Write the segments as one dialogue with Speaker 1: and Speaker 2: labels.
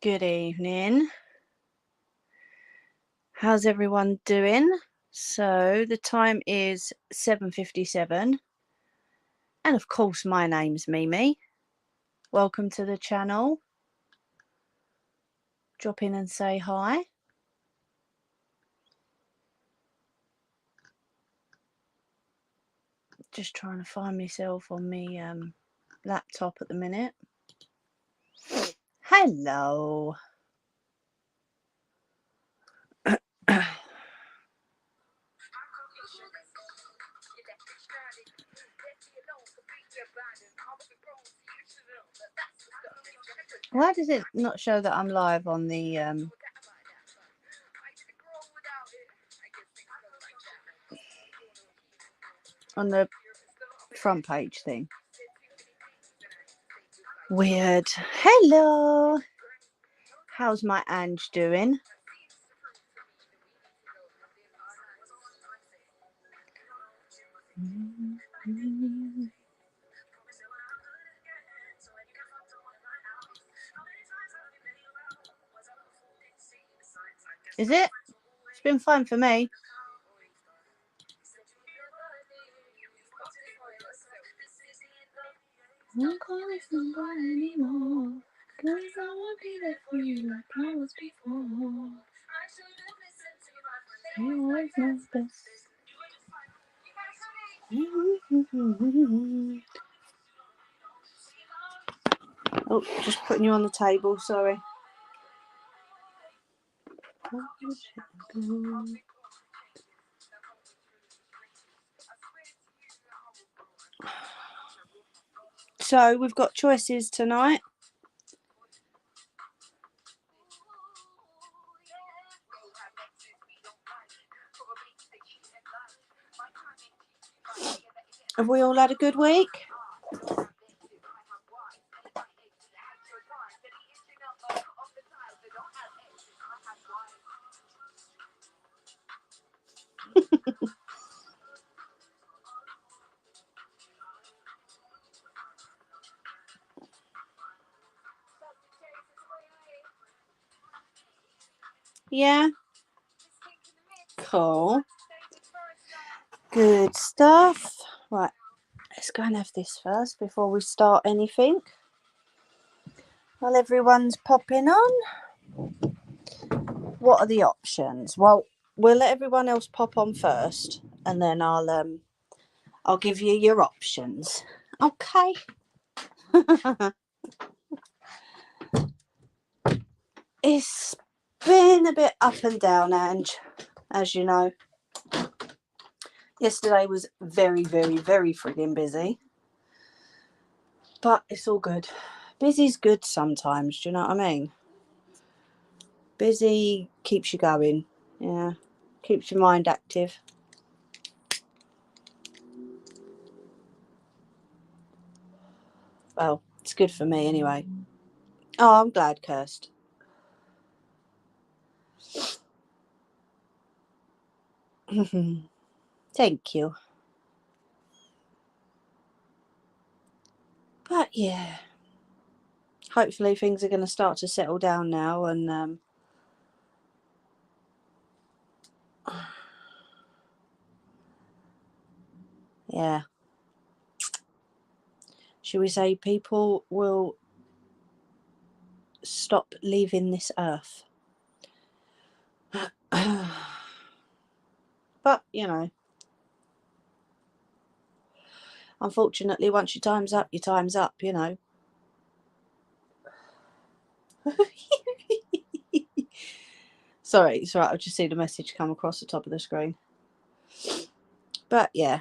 Speaker 1: Good evening. How's everyone doing? So the time is 7:57, and of course my name's Mimi. Welcome to the channel. Drop in and say hi. Just trying to find myself on my laptop at the minute. Hello. Why does it not show that I'm live on the front page thing? Weird. Hello. How's my Ange doing? Is it? It's been fine for me. Don't call me somebody anymore, 'cause I won't be there for you like I was before. You always know best. Oh, just putting you on the table, sorry. So we've got choices tonight. Have we all had a good week? Yeah. Cool. Good stuff. Right, let's go and have this first before we start anything. While everyone's popping on, what are the options? Well, we'll let everyone else pop on first, and then I'll give you your options. Okay. It's been a bit up and down, Ange, as you know. Yesterday was very, very, very frigging busy. But it's all good. Busy's good sometimes, do you know what I mean? Busy keeps you going. Yeah. Keeps your mind active. Well, it's good for me anyway. Oh, I'm glad, Kirst. Thank you. But yeah, hopefully things are going to start to settle down now, and yeah, should we say people will stop leaving this earth. But you know, unfortunately, once your time's up, your time's up, you know. Sorry, it's right, I've just seen a message come across the top of the screen. But yeah,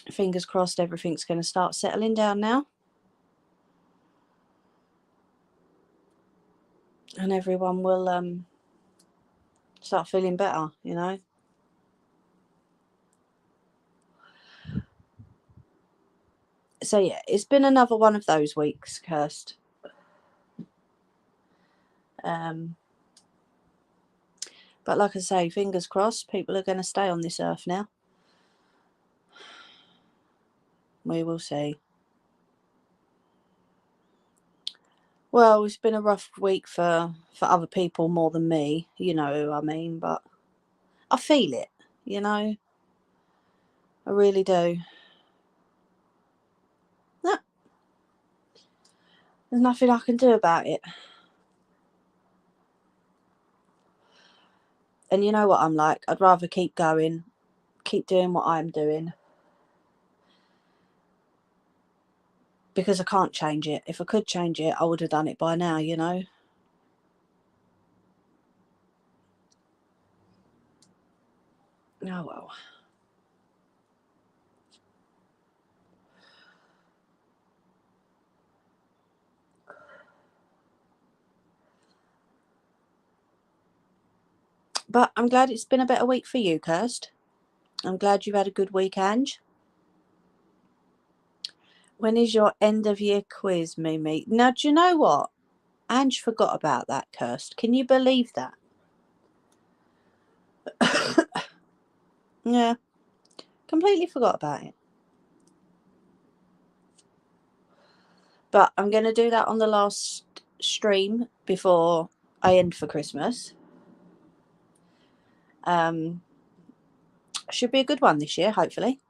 Speaker 1: fingers crossed everything's going to start settling down now. And everyone will start feeling better, you know. So yeah, it's been another one of those weeks, Kirst. But like I say, fingers crossed, people are going to stay on this earth now. We will see. Well, it's been a rough week for other people more than me. You know who I mean, but I feel it, you know. I really do. No, there's nothing I can do about it. And you know what I'm like? I'd rather keep going, keep doing what I'm doing. Because I can't change it. If I could change it, I would have done it by now, you know. Oh well. But I'm glad it's been a better week for you, Kirst. I'm glad you've had a good week, Ange. When is your end of year quiz, Mimi? Now, do you know what? Ange forgot about that, Kirst. Can you believe that? Yeah, completely forgot about it. But I'm going to do that on the last stream before I end for Christmas. Should be a good one this year, hopefully.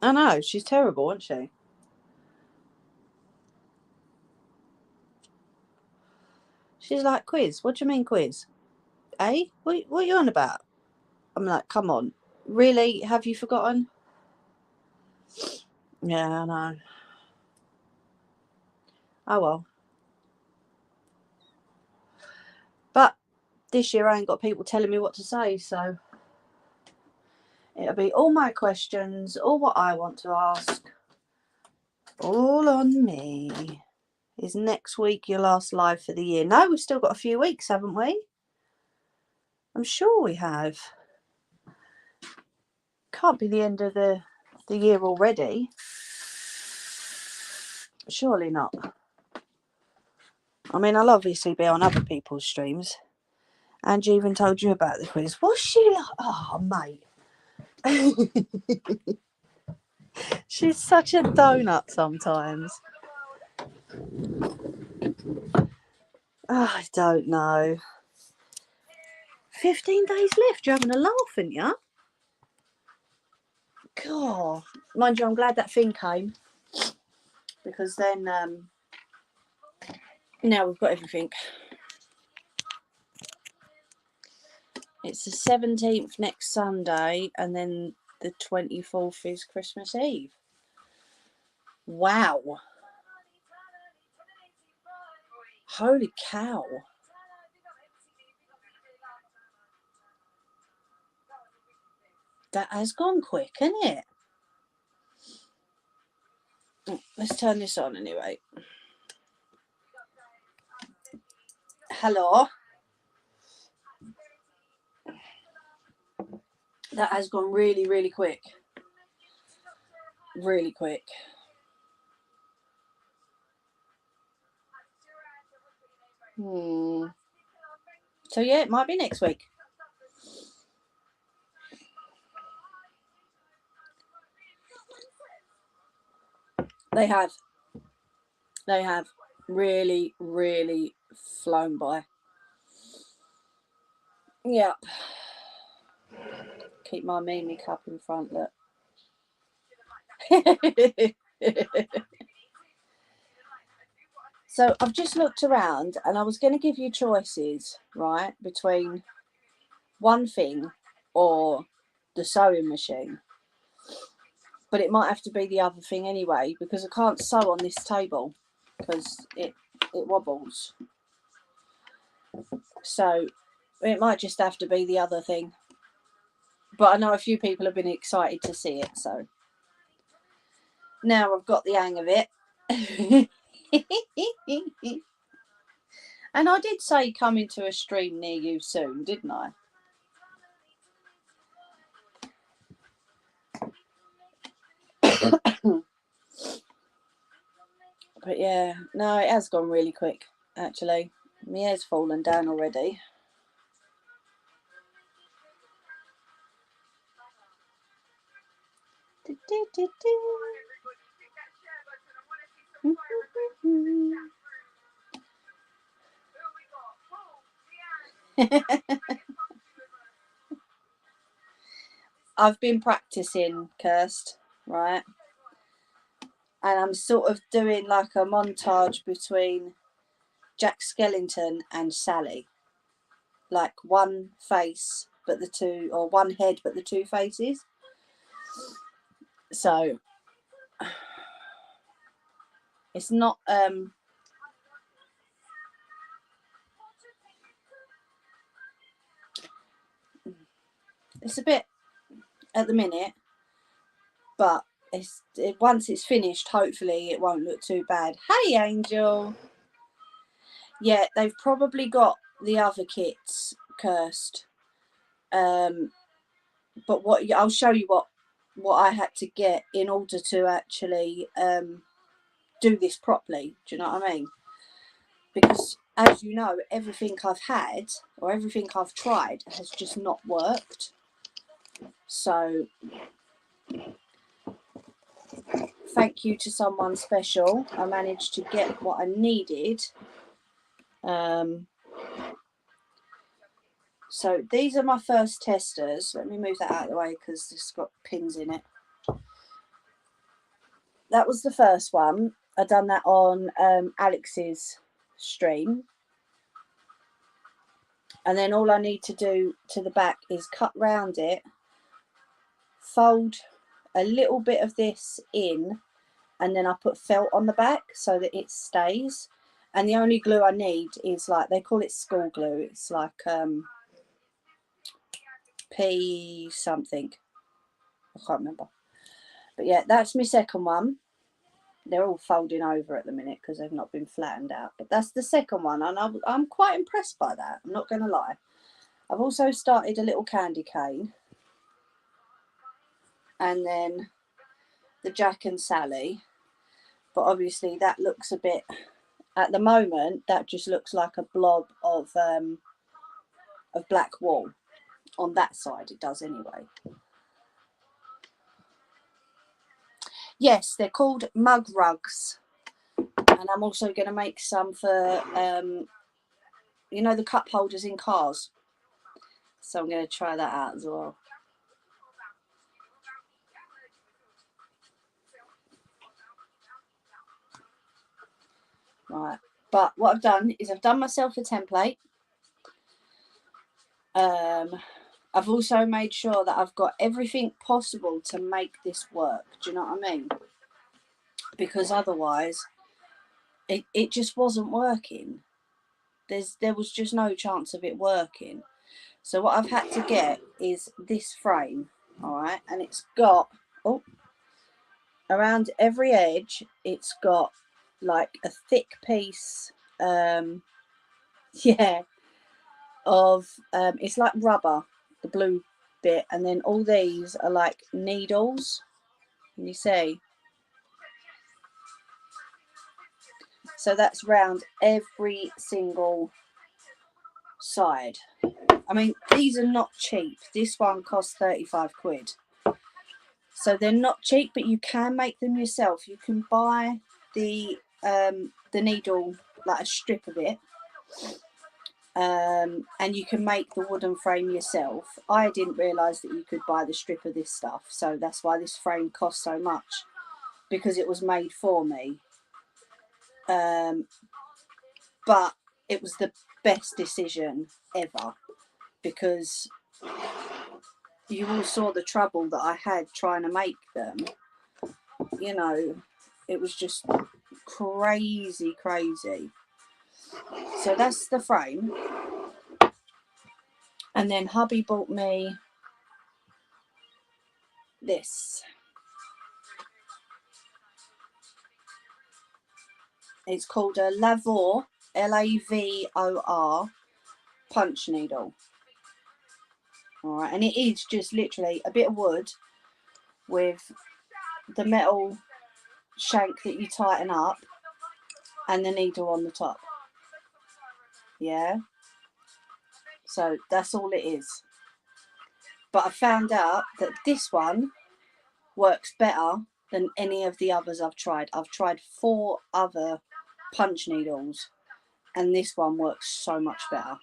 Speaker 1: I know, she's terrible, isn't she? She's like, quiz? What do you mean quiz? Eh? What are you on about? I'm like, come on. Really? Have you forgotten? Yeah, I know. Oh well. But this year I ain't got people telling me what to say, so it'll be all my questions, all what I want to ask, all on me. Is next week your last live for the year? No, we've still got a few weeks, haven't we? I'm sure we have. Can't be the end of the year already. Surely not. I mean, I'll obviously be on other people's streams. And even told you about the quiz. What's she like? Oh, mate. She's such a donut sometimes. Oh, I don't know. 15 days left. You're having a laugh, aren't you? God. Mind you, I'm glad that thing came. Because then now we've got everything. It's the 17th next Sunday, and then the 24th is Christmas Eve. Wow. Holy cow. That has gone quick, hasn't it? Let's turn this on anyway. Hello. That has gone really, really quick. Really quick. So yeah, it might be next week. They have really, really flown by. Yep. Keep my Mimi cup in front, look. So I've just looked around and I was going to give you choices, right, between one thing or the sewing machine. But it might have to be the other thing anyway, because I can't sew on this table because it wobbles. So it might just have to be the other thing. But I know a few people have been excited to see it, so now I've got the hang of it. And I did say coming to a stream near you soon, didn't I? But yeah, no, it has gone really quick, actually. My hair's fallen down already. I've been practicing, Kirst, right? And I'm sort of doing like a montage between Jack Skellington and Sally. Like one face, but the two, or one head, but the two faces. So it's not it's a bit at the minute, but once it's finished, hopefully it won't look too bad. Hey, Angel. Yeah, they've probably got the other kits, Kirst. But what I'll show you what I had to get in order to actually do this properly. Do you know what I mean? Because as you know, everything I've had or everything I've tried has just not worked. So thank you to someone special. I managed to get what I needed. So these are my first testers. Let me move that out of the way because it's got pins in it. That was the first one. I done that on Alex's stream. And then all I need to do to the back is cut round it, fold a little bit of this in, and then I put felt on the back so that it stays. And the only glue I need is, like, they call it school glue. It's like P something. I can't remember. But yeah, that's my second one. They're all folding over at the minute because they've not been flattened out. But that's the second one, and I'm quite impressed by that. I'm not going to lie. I've also started a little candy cane. And then the Jack and Sally. But obviously that looks a bit, at the moment, that just looks like a blob of black wool. On that side it does anyway. Yes, they're called mug rugs. And I'm also going to make some for, you know, the cup holders in cars. So I'm going to try that out as well. Right, but what I've done is I've done myself a template. I've also made sure that I've got everything possible to make this work. Do you know what I mean? Because otherwise it just wasn't working. There was just no chance of it working. So what I've had to get is this frame, all right? And it's got, oh, around every edge, it's got like a thick piece, yeah, of, it's like rubber, the blue bit, and then all these are like needles. Can you see? So that's round every single side. I mean, these are not cheap. This one costs 35 quid. So they're not cheap, but you can make them yourself. You can buy the needle, like a strip of it, and you can make the wooden frame yourself. I didn't realise that you could buy the strip of this stuff, so that's why this frame costs so much, because it was made for me. But it was the best decision ever, because you all saw the trouble that I had trying to make them. You know, it was just crazy. So that's the frame. And then hubby bought me this. It's called a Lavor, Lavor punch needle. All right, and it is just literally a bit of wood with the metal shank that you tighten up and the needle on the top. Yeah, so that's all it is. But I found out that this one works better than any of the others I've tried. I've tried 4 other punch needles, and this one works so much better.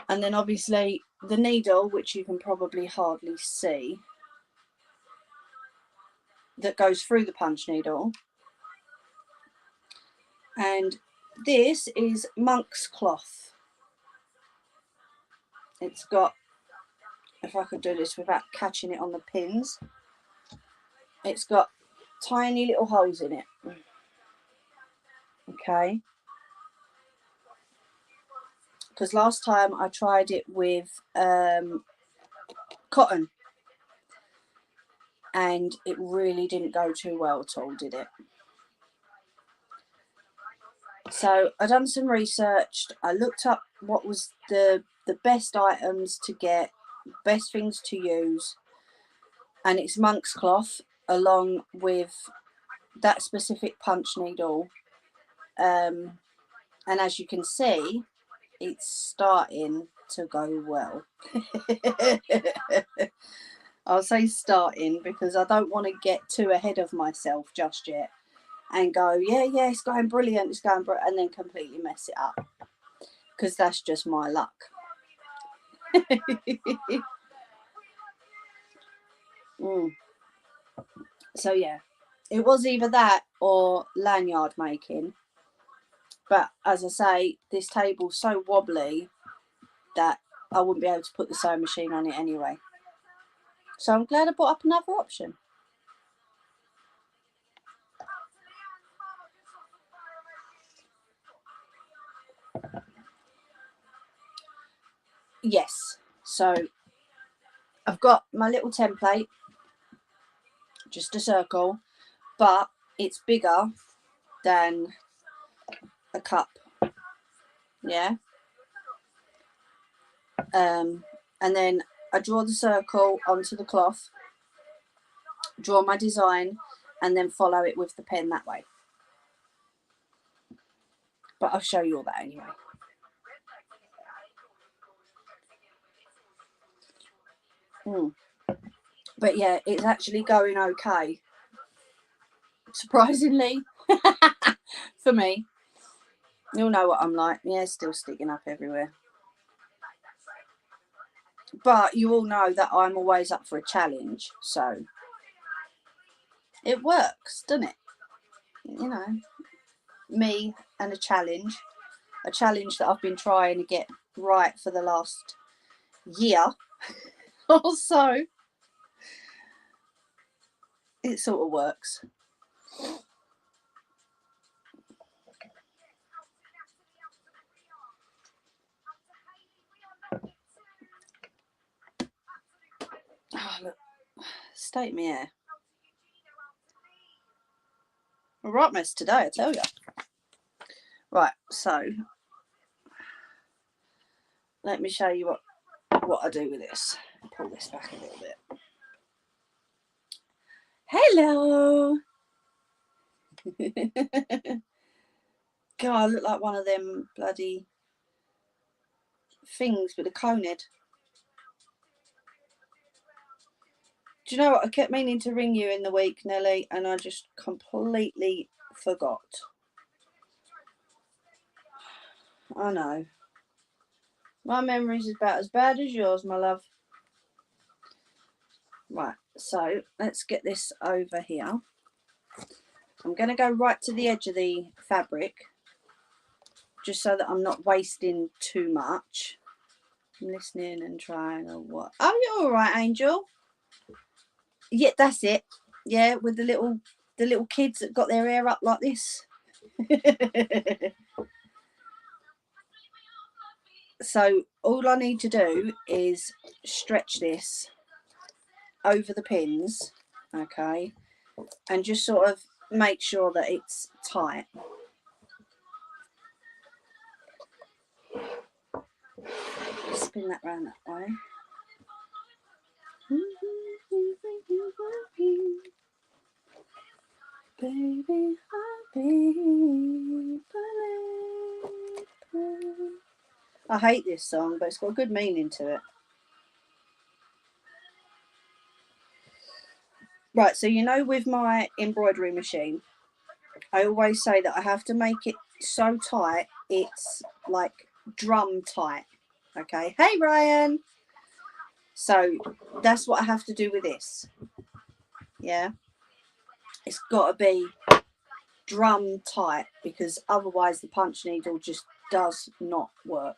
Speaker 1: And then obviously the needle, which you can probably hardly see, that goes through the punch needle. And this is monk's cloth. It's got, if I could do this without catching it on the pins, it's got tiny little holes in it. Okay. Because last time I tried it with cotton, and it really didn't go too well at all, did it? So I done some research. I looked up what was the best items to get, best things to use, and it's monk's cloth along with that specific punch needle. And as you can see, it's starting to go well. I'll say starting because I don't want to get too ahead of myself just yet and go, yeah, it's going brilliant, it's going brilliant, and then completely mess it up, because that's just my luck. So yeah, it was either that or lanyard making, but as I say, this table's so wobbly that I wouldn't be able to put the sewing machine on it anyway. So I'm glad I brought up another option. Yes, so I've got my little template, just a circle, but it's bigger than a cup. Yeah. And then I draw the circle onto the cloth, draw my design, and then follow it with the pen that way. But I'll show you all that anyway. But yeah, it's actually going okay, surprisingly. For me. You'll know what I'm like. My hair's still sticking up everywhere. But you all know that I'm always up for a challenge, so it works, doesn't it? You know, me and a challenge that I've been trying to get right for the last year or so. It sort of works. Oh, look, state me hair. A right mess today, I tell you. Right, so let me show you what I do with this. Pull this back a little bit. Hello. God, I look like one of them bloody things with a cone head. Do you know what? I kept meaning to ring you in the week, Nelly, and I just completely forgot. I know. My memory's about as bad as yours, my love. Right, so let's get this over here. I'm going to go right to the edge of the fabric, just so that I'm not wasting too much. I'm listening and trying or what? Oh, you're all right, Angel. Yeah, that's it. Yeah, with the little kids that got their hair up like this. So all I need to do is stretch this over the pins, okay, and just sort of make sure that it's tight. Spin that round that way. Baby, I hate this song, but it's got a good meaning to it. Right, so you know, with my embroidery machine, I always say that I have to make it so tight, it's like drum tight. Okay. Hey, Ryan. So that's what I have to do with this. Yeah. It's got to be drum tight because otherwise the punch needle just does not work.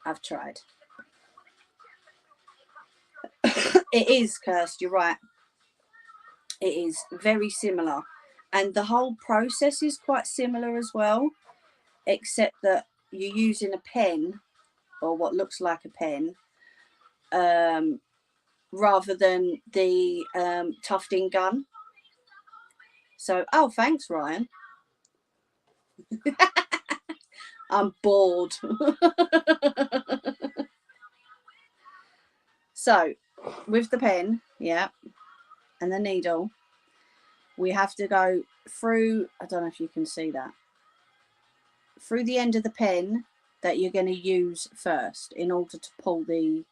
Speaker 1: I've tried. It is, Kirst, you're right. It is very similar. And the whole process is quite similar as well, except that you're using a pen, or what looks like a pen, rather than the tufting gun. So, oh, thanks, Ryan. I'm bored. So, with the pen, yeah, and the needle, we have to go through, I don't know if you can see that, through the end of the pen that you're going to use first in order to pull the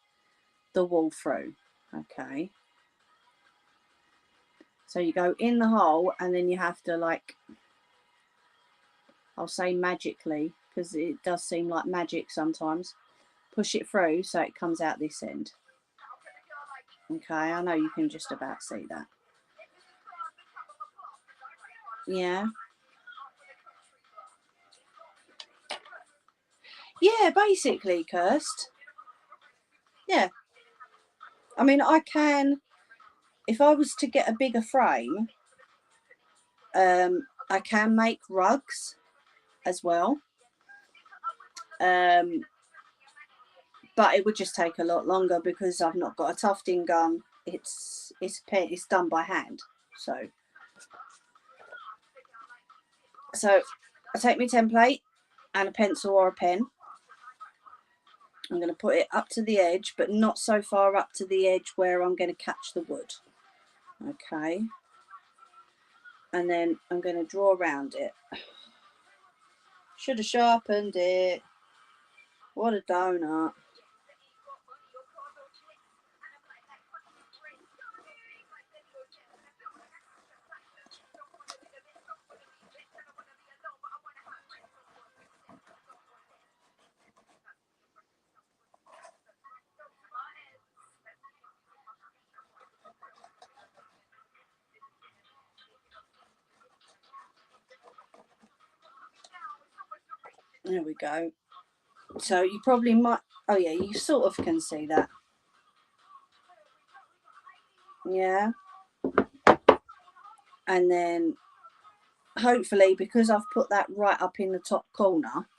Speaker 1: wool through. Okay. So you go in the hole and then you have to, like, I'll say magically, because it does seem like magic sometimes, push it through so it comes out this end. Okay, I know you can just about see that. Yeah. Yeah, basically, Kirst. Yeah. I mean, I can, if I was to get a bigger frame, I can make rugs as well. But it would just take a lot longer because I've not got a tufting gun. It's done by hand. So I take my template and a pencil or a pen. I'm going to put it up to the edge, but not so far up to the edge where I'm going to catch the wood. Okay. And then I'm going to draw around it. Should have sharpened it. What a donut. There we go. So you probably might, oh yeah, you sort of can see that. Yeah. And then hopefully, because I've put that right up in the top corner,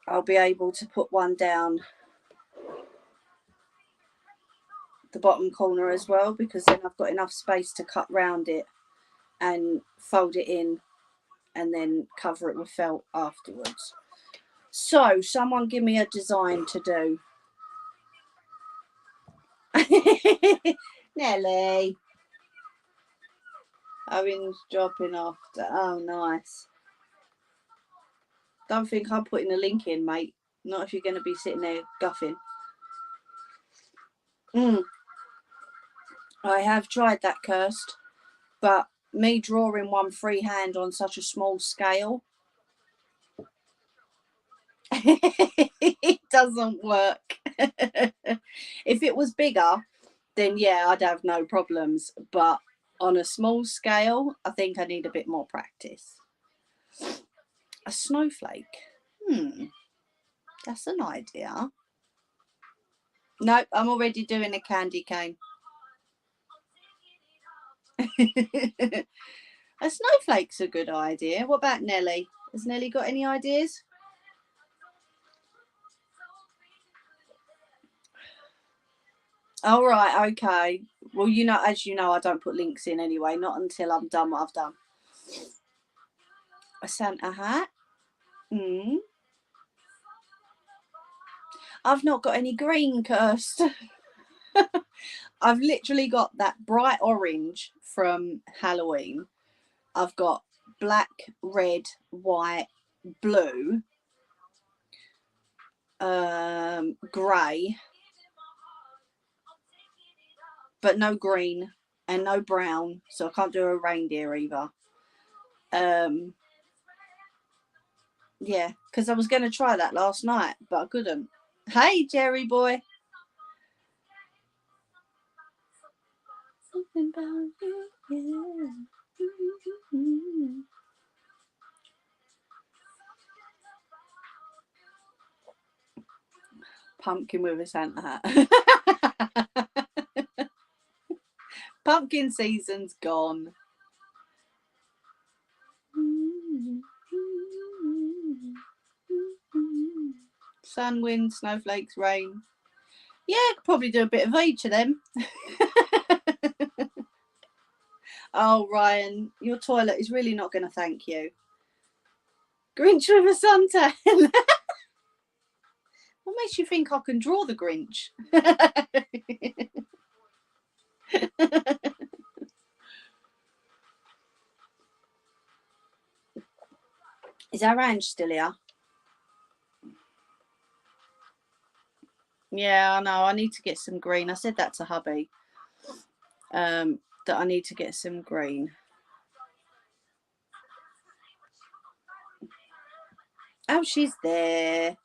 Speaker 1: I'll be able to put one down the bottom corner as well, because then I've got enough space to cut round it and fold it in and then cover it with felt afterwards. So someone give me a design to do. Nelly. Owen's dropping off. Oh, nice. Don't think I'm putting a link in, mate. Not if you're going to be sitting there guffing. I have tried that, Kirst, but me drawing one freehand on such a small scale, it doesn't work. If it was bigger, then yeah, I'd have no problems. But on a small scale, I think I need a bit more practice. A snowflake. That's an idea. Nope, I'm already doing a candy cane. A snowflake's a good idea. What about Nelly? Has Nelly got any ideas? All right, okay. Well, you know, as you know, I don't put links in anyway, not until I'm done what I've done. A Santa hat. I've not got any green, Kirst. I've literally got that bright orange from Halloween. I've got black, red, white, blue, grey, but no green. and no brown, so I can't do a reindeer either. Yeah, because I was going to try that last night, but I couldn't. Hey, Jerry boy. Something about you, yeah. Pumpkin with a Santa hat. Pumpkin season's gone. Sun, wind, snowflakes, rain. Yeah, I could probably do a bit of each of them. Oh, Ryan, your toilet is really not going to thank you. Grinch with a suntan. What makes you think I can draw the Grinch? Is our Ange still here? Yeah, I know. I need to get some green. I said that to hubby. That I need to get some green. Oh, she's there.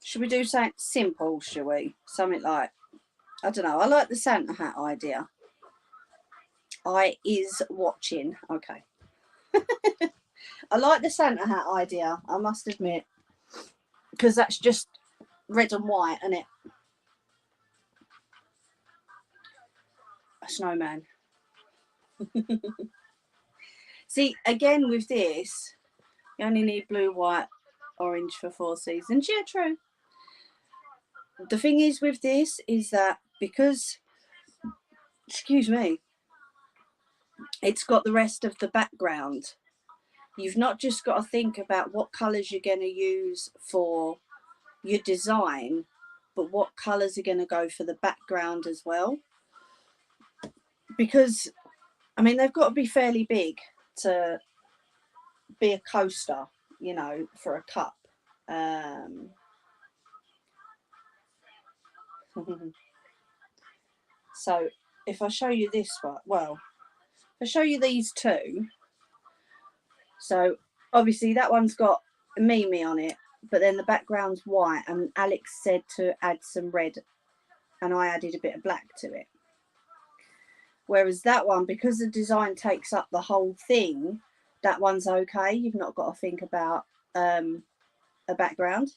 Speaker 1: Should we do something simple, shall we? Something like, I don't know. I like the Santa hat idea. I is watching. Okay. I like the Santa hat idea, I must admit. Because that's just red and white, isn't it? A snowman. See, again with this, you only need blue, white, orange for 4 seasons. Yeah, true. The thing is with this is that because, excuse me, it's got the rest of the background. You've not just got to think about what colours you're going to use for your design, but what colours are going to go for the background as well. Because, I mean, they've got to be fairly big to be a coaster, you know, for a cup. So if I show you this one, well, if I show you these two, so obviously that one's got Mimi on it, but then the background's white, and Alex said to add some red, and I added a bit of black to it. Whereas that one, because the design takes up the whole thing, that one's okay. You've not got to think about a background.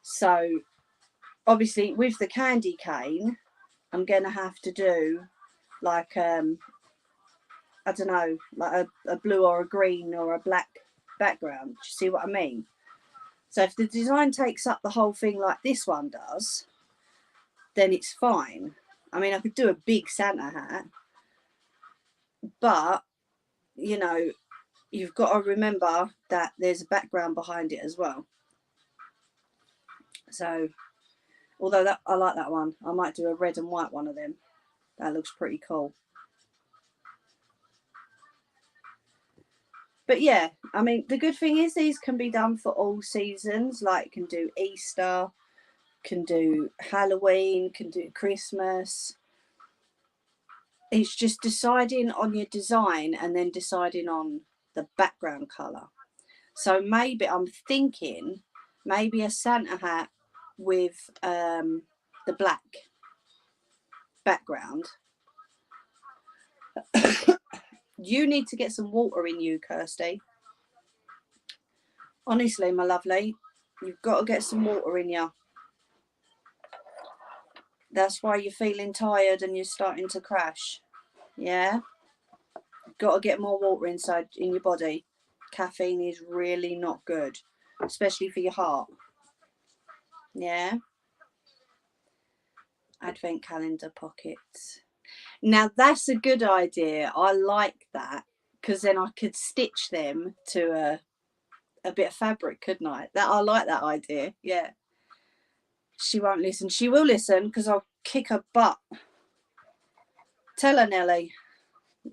Speaker 1: So obviously with the candy cane, I'm going to have to do like, I don't know, like a blue or a green or a black background. Do you see what I mean? So if the design takes up the whole thing like this one does, then it's fine. I mean, I could do a big Santa hat, but, you know, you've got to remember that there's a background behind it as well. So, although that I like that one, I might do a red and white one of them. That looks pretty cool. But yeah, I mean, the good thing is these can be done for all seasons. Like, can do Easter, can do Halloween, can do Christmas. It's just deciding on your design and then deciding on the background colour. So maybe I'm thinking maybe a Santa hat with the black background. You need to get some water in you, Kirsty. Honestly, my lovely, you've got to get some water in you. That's why you're feeling tired and you're starting to crash. Yeah? Got to get more water inside in your body. Caffeine is really not good, especially for your heart. Yeah? Advent calendar pockets. Now that's a good idea. I like that, because then I could stitch them to a bit of fabric, couldn't I? I like that idea. Yeah. She won't listen. She will listen, because I'll kick her butt. Tell her, Nelly.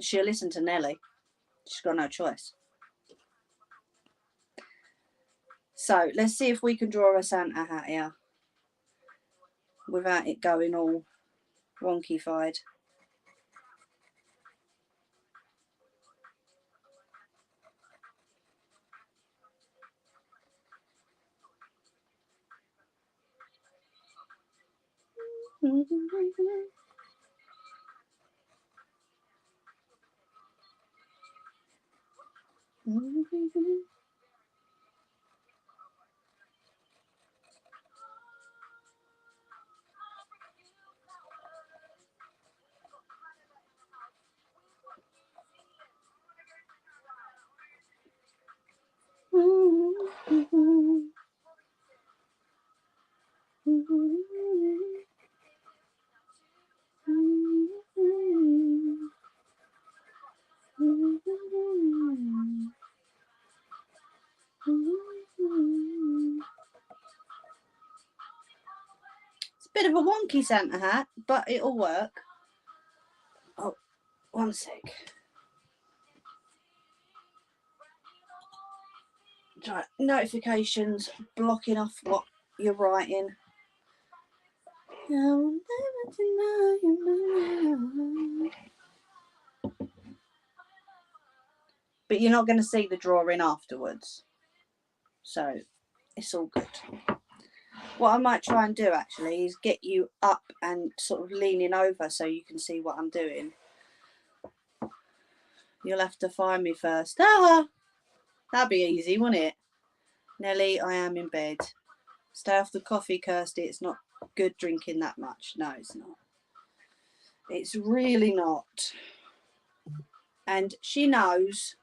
Speaker 1: She'll listen to Nelly. She's got no choice. So let's see if we can draw a Santa hat here without it going all wonky-fied. It's a bit of a wonky Santa hat, but it'll work. Oh, one sec. Right, notifications blocking off what you're writing. I'll never deny you. But you're not going to see the drawing afterwards, so it's all good. What I might try and do actually is get you up and sort of leaning over so you can see what I'm doing. You'll have to find me first. Ah, that'd be easy, wouldn't it? Nelly, I am in bed. Stay off the coffee, Kirsty. It's not good drinking that much. No, it's not. It's really not. And she knows.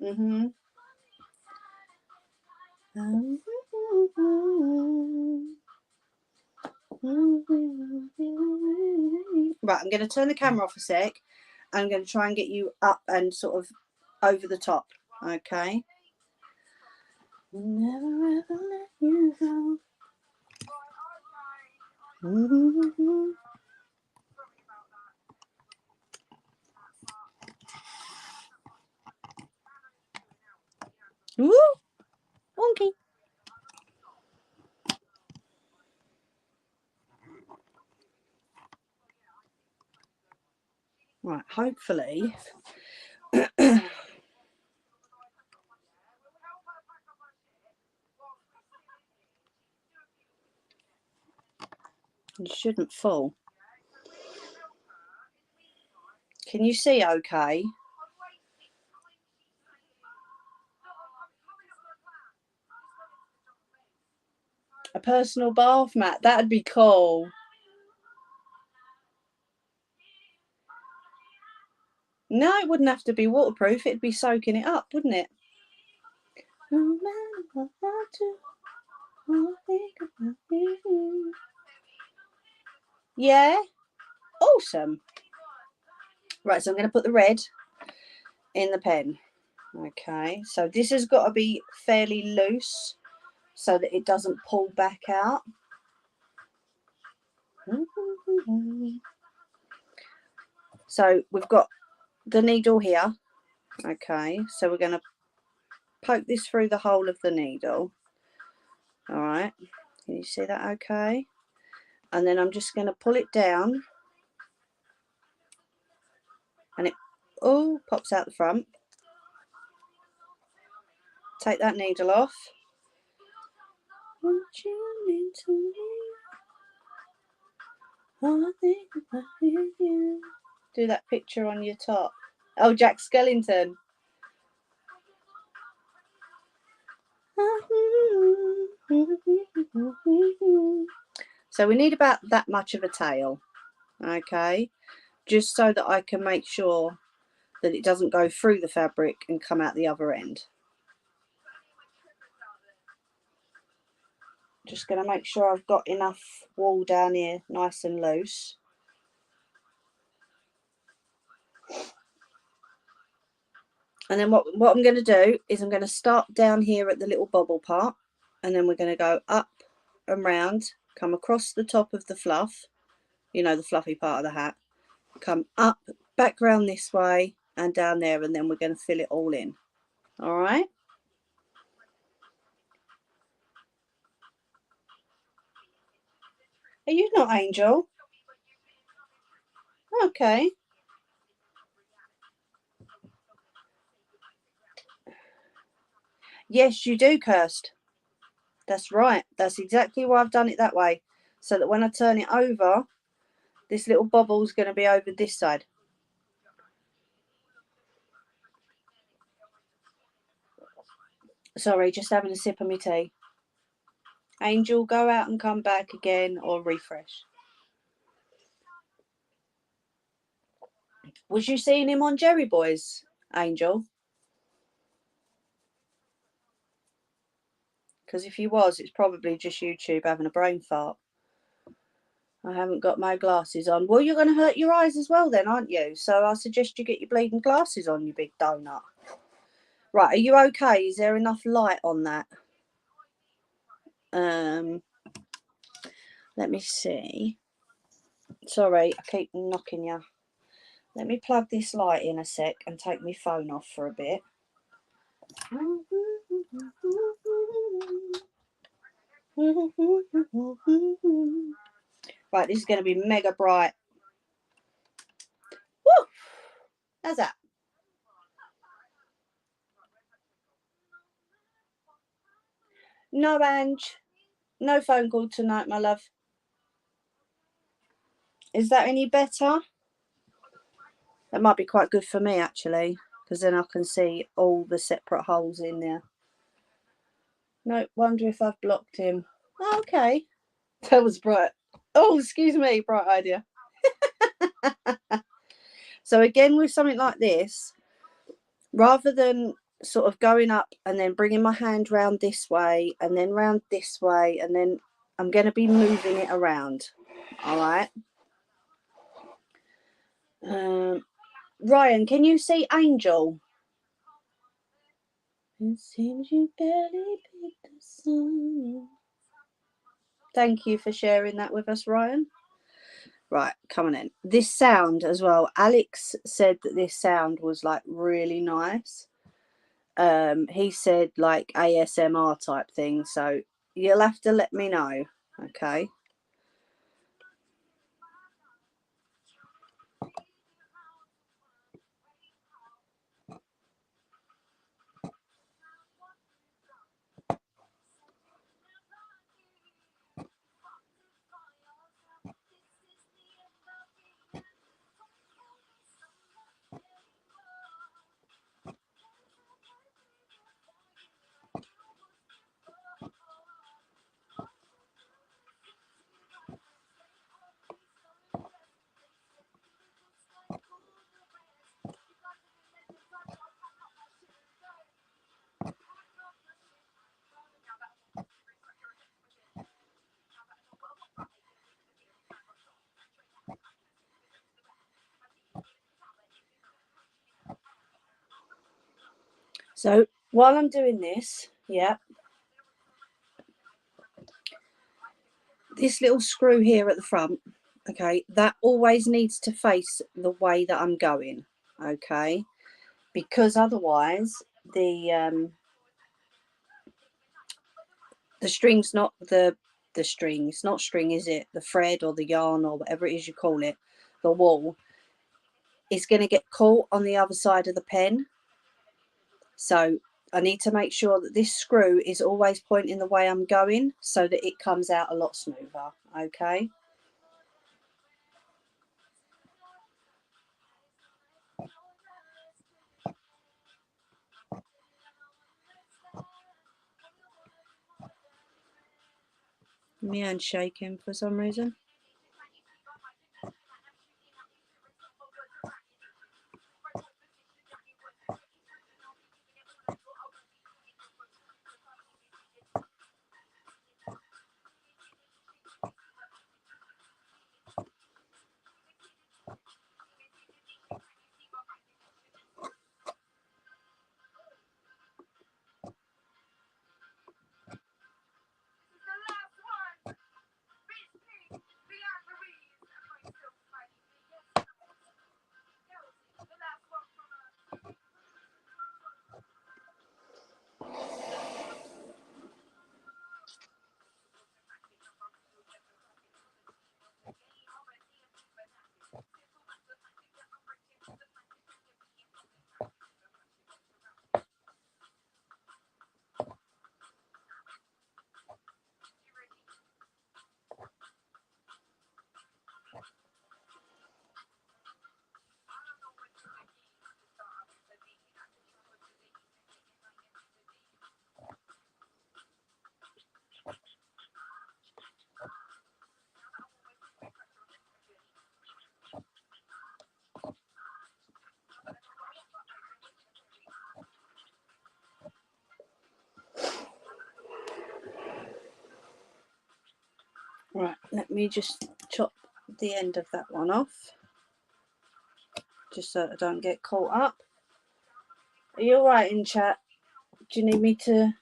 Speaker 1: Right, I'm going to turn the camera off a sec. I'm going to try and get you up and sort of over the top. Okay. Never ever let you go. Woo! Wonky. Right, hopefully. You shouldn't fall. Can you see okay? A personal bath mat, that'd be cool. No, it wouldn't have to be waterproof. It'd be soaking it up, wouldn't it? No matter what I do, I think about you. Yeah, awesome. Right, so I'm going to put the red in the pen. Okay, so this has got to be fairly loose so that it doesn't pull back out. So we've got the needle here. Okay, so we're going to poke this through the hole of the needle. All right, can you see that okay? And then I'm just going to pull it down and it pops out the front. Take that needle off. Won't you lean to me? I think about you. Do that picture on your top. Oh, Jack Skellington. So we need about that much of a tail. Okay, just so that I can make sure that it doesn't go through the fabric and come out the other end. Just going to make sure I've got enough wool down here nice and loose. And then what I'm going to do is I'm going to start down here at the little bobble part, and then we're going to go up and round, come across the top of the fluff, you know, the fluffy part of the hat, come up, back round this way and down there, and then we're going to fill it all in. All right. Are you not, Angel? Okay. Yes, you do, Kirst. That's right. That's exactly why I've done it that way. So that when I turn it over, this little bobble's going to be over this side. Sorry, just having a sip of my tea. Angel, go out and come back again or refresh. Was you seeing him on Jerry Boys, Angel? Because if you was, it's probably just YouTube having a brain fart. I haven't got my glasses on. Well, you're going to hurt your eyes as well then, aren't you? So I suggest you get your bleeding glasses on, you big donut. Right, are you okay? Is there enough light on that? Let me see. Sorry, I keep knocking you. Let me plug this light in a sec and take my phone off for a bit. Right, this is going to be mega bright. Woo! How's that? No, Ange. No phone call tonight, my love. Is that any better? That might be quite good for me, actually, because then I can see all the separate holes in there. No, wonder if I've blocked him. Oh, okay. That was bright. Oh, excuse me, bright idea. So again, with something like this, rather than sort of going up and then bringing my hand round this way and then round this way, and then I'm going to be moving it around. All right. Ryan, can you see Angel? It seems you barely picked the sun. Thank you for sharing that with us, Ryan. Right, come on in. This sound as well. Alex said that this sound was like really nice. He said like ASMR type thing. So you'll have to let me know. Okay. So while I'm doing this, yeah, this little screw here at the front, okay, that always needs to face the way that I'm going, okay, because otherwise the string's not the string, it's not string, is it? The thread or the yarn or whatever it is you call it, the wool, is going to get caught on the other side of the pen. So I need to make sure that this screw is always pointing the way I'm going so that it comes out a lot smoother, okay? My hand's shaking for some reason. let me just chop the end of that one off, just so I don't get caught up. Are you all right in chat? Do you need me to?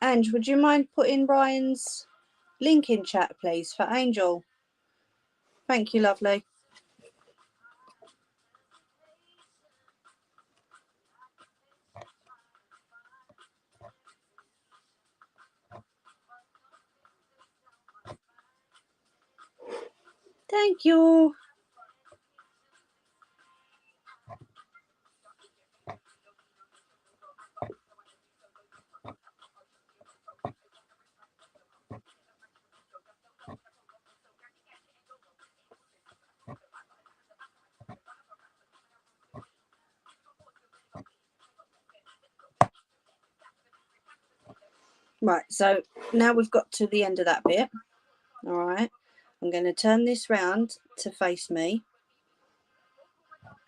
Speaker 1: Ange, would you mind putting Ryan's link in chat, please, for Angel? Thank you, lovely. Thank you. Right, so now we've got to the end of that bit. All right, I'm going to turn this round to face me,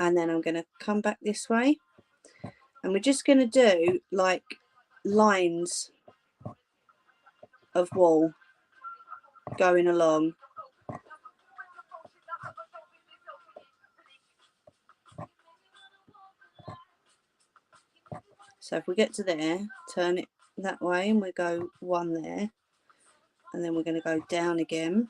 Speaker 1: and then I'm going to come back this way, and we're just going to do like lines of wall going along. So if we get to there, turn it that way, and we go one there, and then we're going to go down again.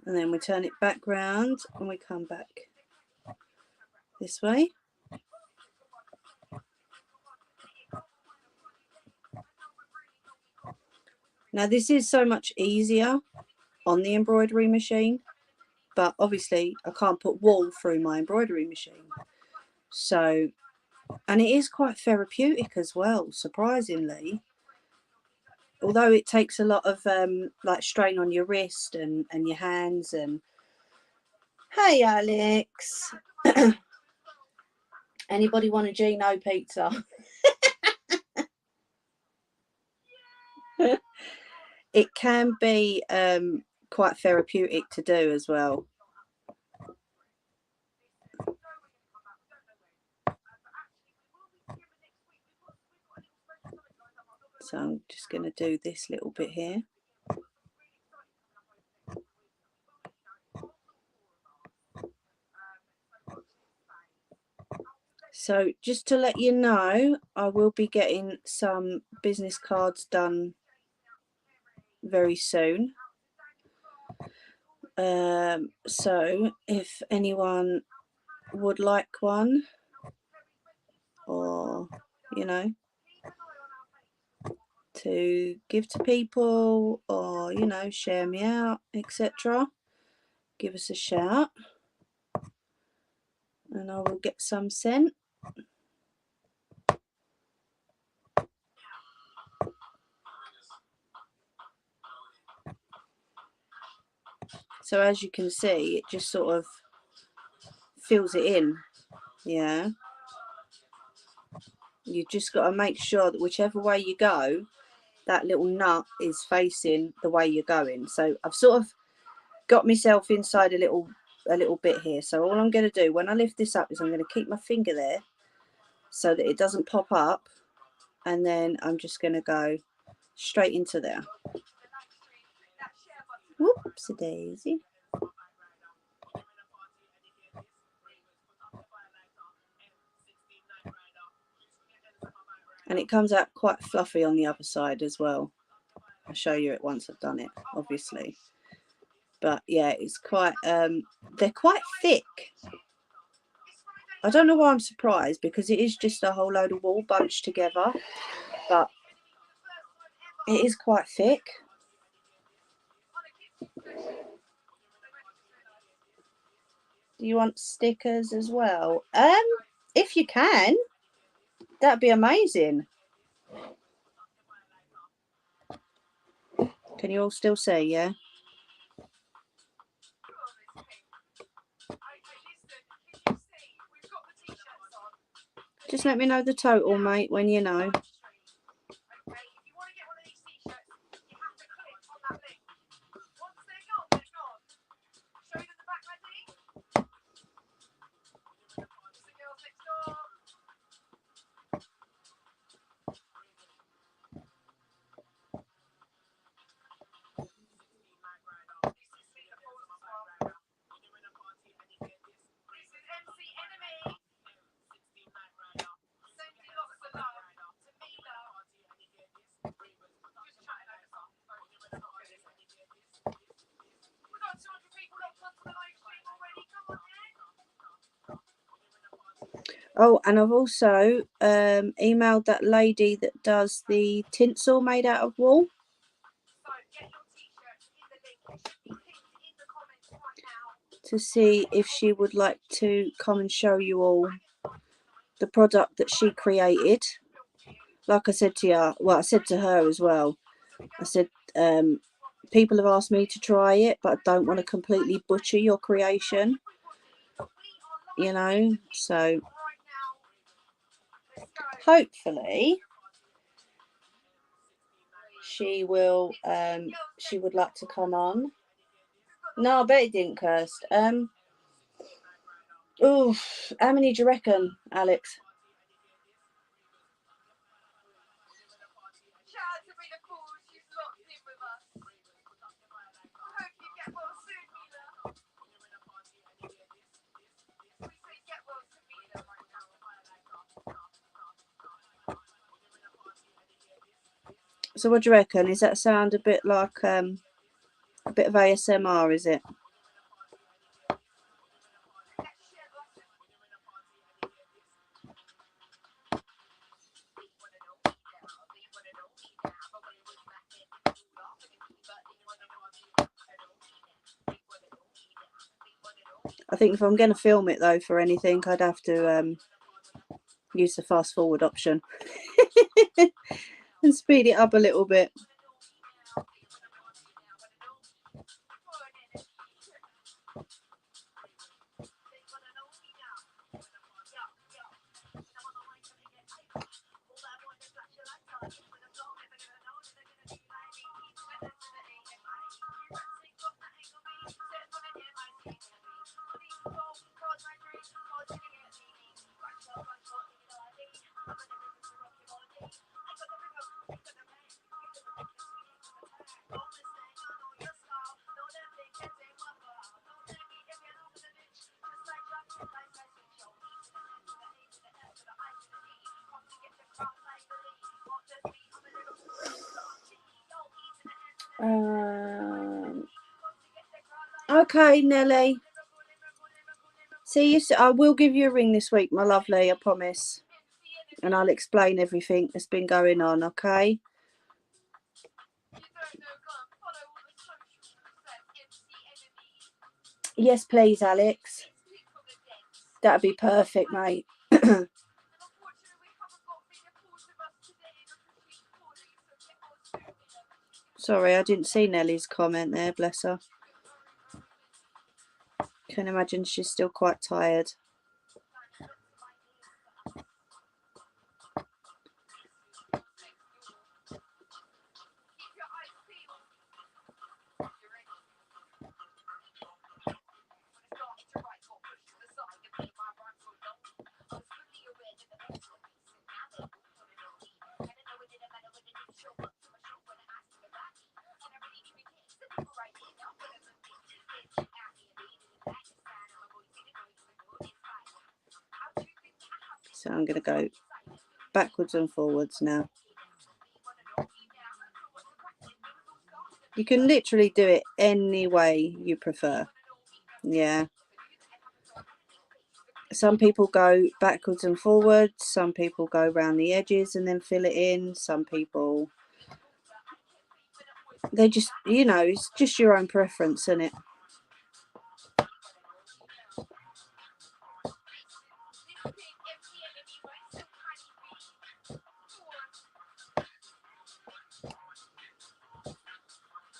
Speaker 1: And then we turn it back round and we come back this way. Now this is so much easier on the embroidery machine, but obviously I can't put wool through my embroidery machine. So, and it is quite therapeutic as well, surprisingly. Although it takes a lot of like strain on your wrist and your hands. And hey Alex, anybody want a Gino pizza? It can be quite therapeutic to do as well. So I'm just going to do this little bit here. So just to let you know, I will be getting some business cards done very soon. So if anyone would like one, or you know, to give to people, or you know, share me out, etc., give us a shout and I will get some sent. So as you can see, it just sort of fills it in. Yeah, you just got to make sure that whichever way you go, that little nut is facing the way you're going. So I've sort of got myself inside a little bit here. So all I'm going to do when I lift this up is I'm going to keep my finger there so that it doesn't pop up, and then I'm just going to go straight into there. Whoopsie daisy. And it comes out quite fluffy on the other side as well. I'll show you it once I've done it, obviously. But yeah, it's quite they're quite thick. I don't know why I'm surprised, because it is just a whole load of wool bunched together, but it is quite thick. Do you want stickers as well? If you can, that'd be amazing. Can you all still see? Yeah. Just let me know the total, mate, when you know. Oh, and I've also emailed that lady that does the tinsel made out of wool. To see if she would like to come and show you all the product that she created. Like I said to you, well, I said to her as well, I said, people have asked me to try it, but I don't want to completely butcher your creation, you know, so hopefully she will, she would like to come on. No, I bet it didn't, Kirst. Oh, how many do you reckon, Alex? So what do you reckon? Does that sound a bit like a bit of ASMR, is it? I think if I'm going to film it though for anything, I'd have to use the fast forward option and speed it up a little bit. Okay, Nelly. See you. I will give you a ring this week, my lovely. I promise, and I'll explain everything that's been going on. Okay. Yes, please, Alex. That'd be perfect, mate. Sorry, I didn't see Nellie's comment there, bless her. Can imagine she's still quite tired. So I'm going to go backwards and forwards now. You can literally do it any way you prefer. Yeah. Some people go backwards and forwards. Some people go around the edges and then fill it in. Some people, they just, you know, it's just your own preference, isn't it?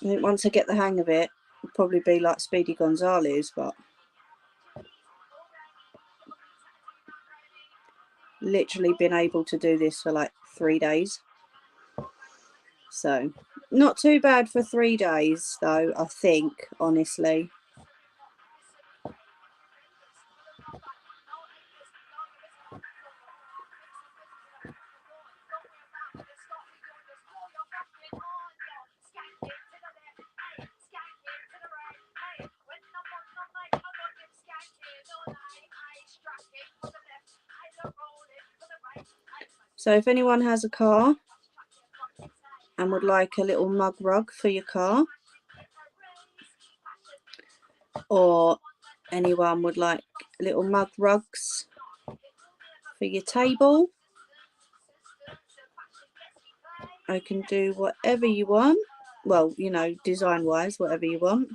Speaker 1: I think once I get the hang of it, it'll probably be like Speedy Gonzales, but literally been able to do this for like 3 days. So not too bad for 3 days though, I think, honestly. So if anyone has a car and would like a little mug rug for your car, or anyone would like little mug rugs for your table. I can do whatever you want. Well, you know, design wise, whatever you want.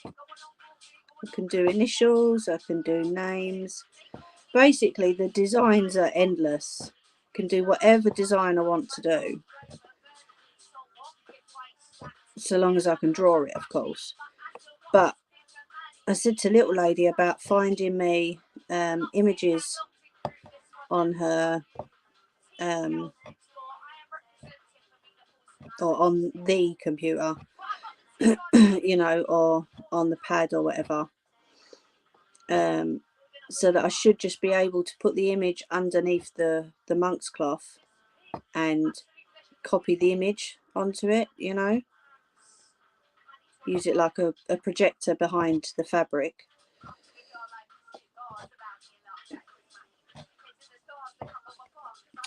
Speaker 1: I can do initials, I can do names. Basically, the designs are endless. I can do whatever design I want to do. So long as I can draw it, of course. But I said to little lady about finding me images on her or on the computer, you know, or on the pad or whatever, so that I should just be able to put the image underneath the monk's cloth and copy the image onto it, you know, use it like a projector behind the fabric.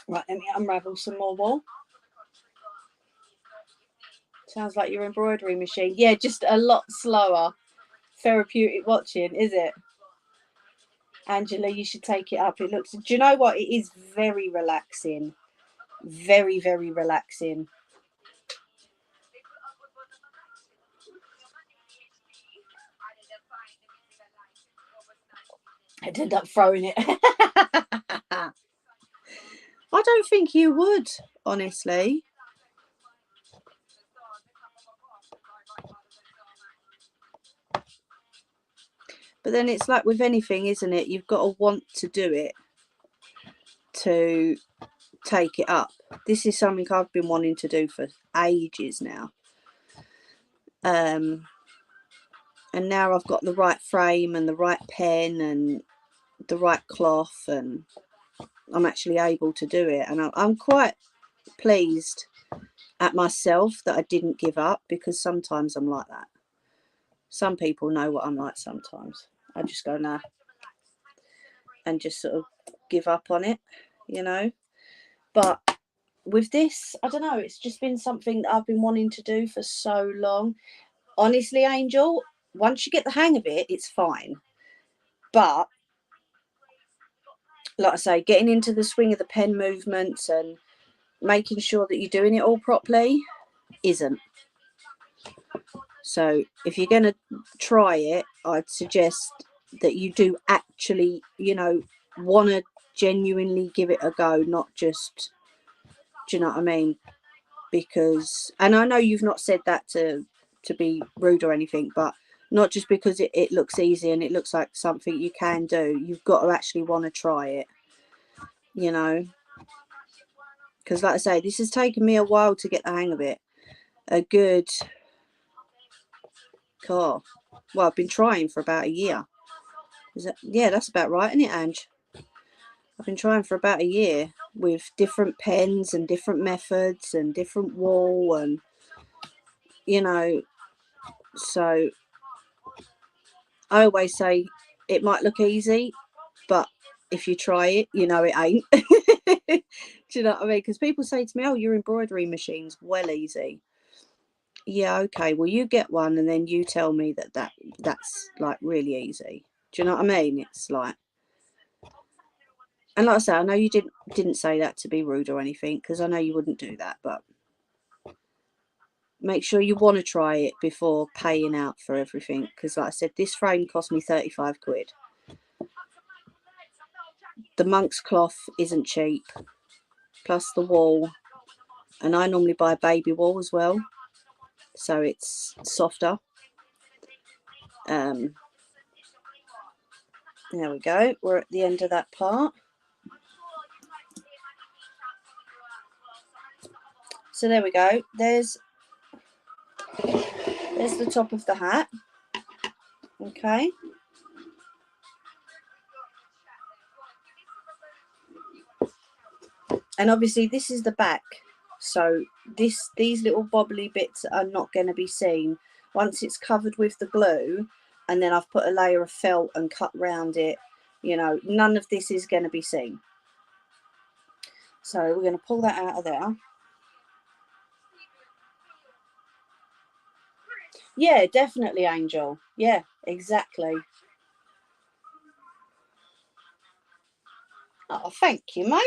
Speaker 1: Right, let me unravel some more wool. Sounds like your embroidery machine. Yeah, just a lot slower. Therapeutic watching, is it? Angela, you should take it up. It looks, do you know what? It is very relaxing. Very, very relaxing. I'd end up throwing it. I don't think you would, honestly. But then it's like with anything, isn't it? You've got to want to do it to take it up. This is something I've been wanting to do for ages now. And now I've got the right frame and the right pen and the right cloth, and I'm actually able to do it. And I'm quite pleased at myself that I didn't give up, because sometimes I'm like that. Some people know what I'm like sometimes. I just go, nah, and just sort of give up on it, you know. But with this, I don't know, it's just been something that I've been wanting to do for so long. Honestly, Angel, once you get the hang of it, it's fine. But like I say, getting into the swing of the pen movements and making sure that you're doing it all properly isn't. So if you're going to try it, I'd suggest that you do actually, you know, want to genuinely give it a go, not just, do you know what I mean? Because, and I know you've not said that to be rude or anything, but not just because it looks easy and it looks like something you can do. You've got to actually want to try it, you know. Because like I say, this has taken me a while to get the hang of it. A good, well, I've been trying for about a year. Yeah, that's about right, isn't it, Ange? I've been trying for about a year with different pens and different methods and different wool, and you know, so I always say it might look easy, but if you try it, you know it ain't. Do you know what I mean? Because people say to me, oh, your embroidery machine's well easy. Yeah, okay, well, you get one and then you tell me that's like really easy. Do you know what I mean? It's like, and like I say, I know you didn't say that to be rude or anything, because I know you wouldn't do that, but make sure you want to try it before paying out for everything, because like I said, this frame cost me 35 quid. The monk's cloth isn't cheap, plus the wool, and I normally buy baby wool as well, so it's softer. There we go, we're at the end of that part. So there we go, there's the top of the hat. Okay, and obviously this is the back, so these little bobbly bits are not going to be seen once it's covered with the glue, and then I've put a layer of felt and cut round it. You know, none of this is going to be seen. So we're going to pull that out of there. Yeah, definitely, Angel. Yeah, exactly. Oh, thank you, mate.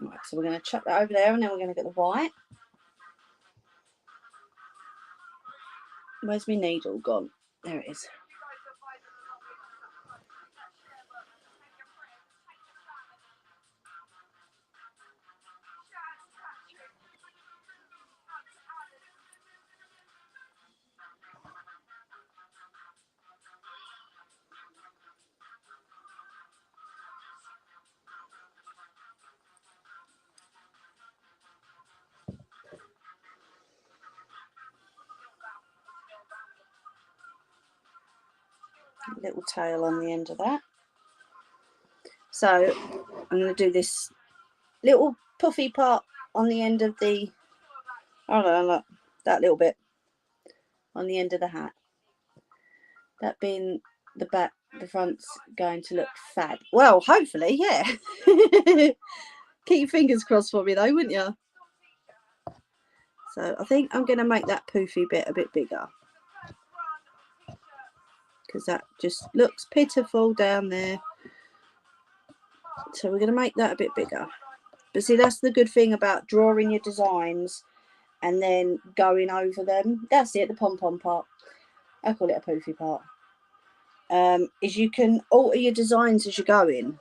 Speaker 1: Right, so we're going to chuck that over there, and then we're going to get the white. Where's my needle gone? There it is. Little tail on the end of that. So I'm going to do this little puffy part on the end of the, oh no, look, that little bit on the end of the hat. That being the back, the front's going to look fab. Well, hopefully, yeah. Keep your fingers crossed for me though, wouldn't you? So I think I'm going to make that poofy bit a bit bigger, because that just looks pitiful down there. So we're going to make that a bit bigger. But see, that's the good thing about drawing your designs and then going over them. That's it, the pom-pom part. I call it a poofy part. Is you can alter your designs as you're going.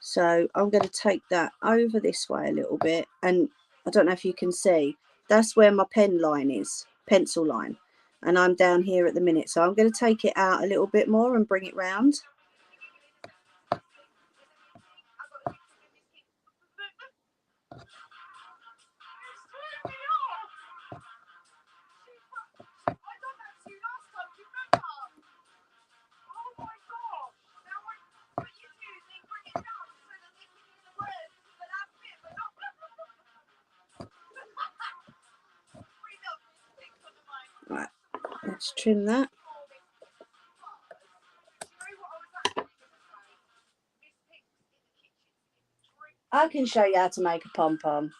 Speaker 1: So I'm going to take that over this way a little bit, and I don't know if you can see, that's where my pen line is, pencil line, and I'm down here at the minute. So I'm going to take it out a little bit more and bring it round. Right, let's trim that. I can show you how to make a pom-pom. Do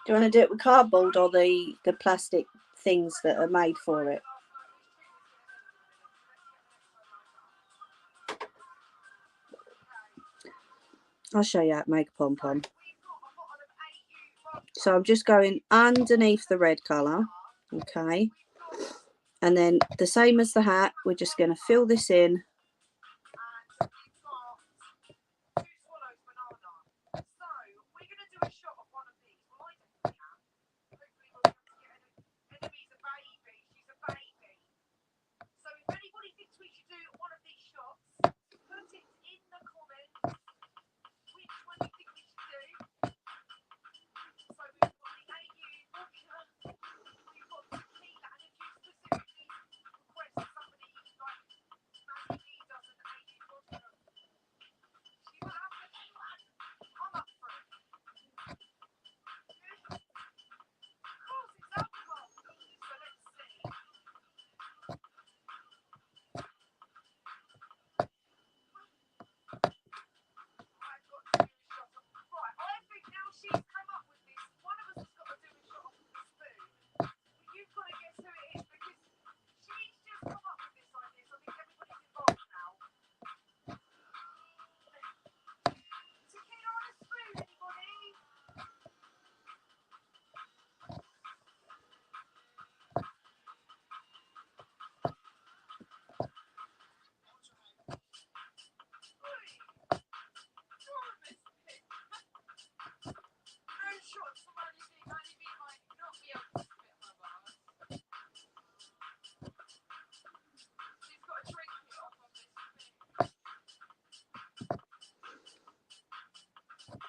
Speaker 1: you want to do it with cardboard or the plastic things that are made for it? I'll show you how to make a pom-pom. So I'm just going underneath the red colour, okay? And then the same as the hat, we're just going to fill this in.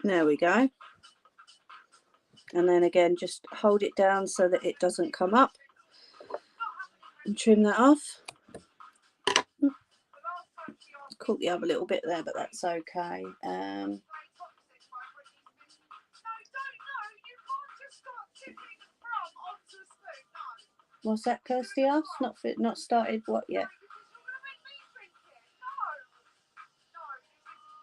Speaker 1: There we go. And then again, just hold it down so that it doesn't come up and trim that off. Caught the other little bit there, but that's okay. What's that, Kirsty asked? Not started what yet?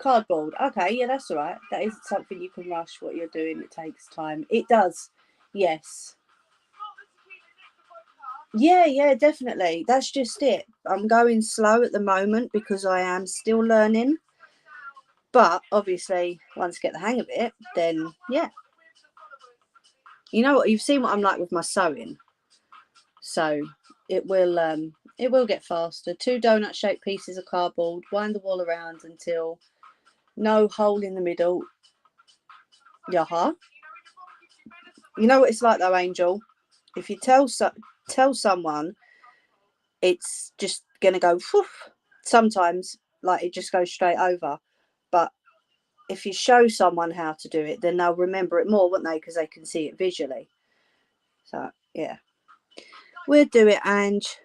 Speaker 1: Cardboard. Okay, yeah, that's all right. That isn't something you can rush what you're doing. It takes time. It does. Yes. Yeah, definitely. That's just it. I'm going slow at the moment because I am still learning. But obviously, once I get the hang of it, then yeah. You know what? You've seen what I'm like with my sewing. So it will get faster. 2 donut-shaped pieces of cardboard. Wind the wall around until no hole in the middle. Yaha. You know what it's like though, Angel? If you tell someone, it's just gonna go whew. Sometimes like it just goes straight over. But if you show someone how to do it, then they'll remember it more, won't they? Because they can see it visually. So yeah, we'll do it, Ange.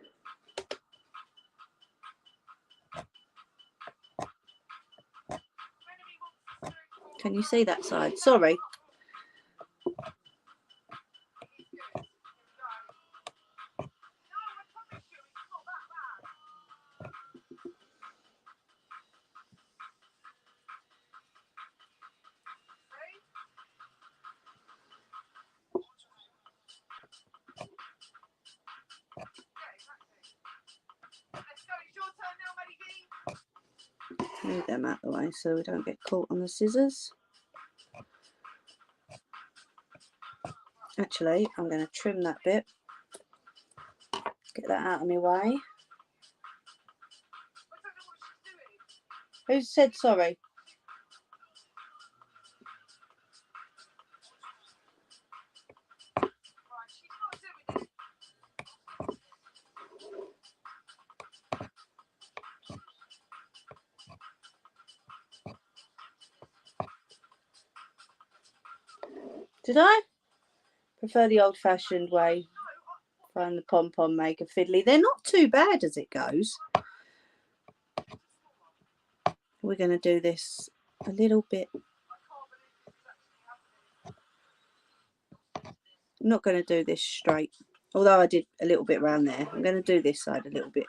Speaker 1: Can you see that side? Sorry. Move them out the way so we don't get caught on the scissors. Actually, I'm going to trim that bit. Get that out of my way. Who said sorry? Did I? Prefer the old-fashioned way. Find the pom-pom, make a fiddly. They're not too bad as it goes. We're going to do this a little bit. I'm not going to do this straight. Although I did a little bit around there. I'm going to do this side a little bit.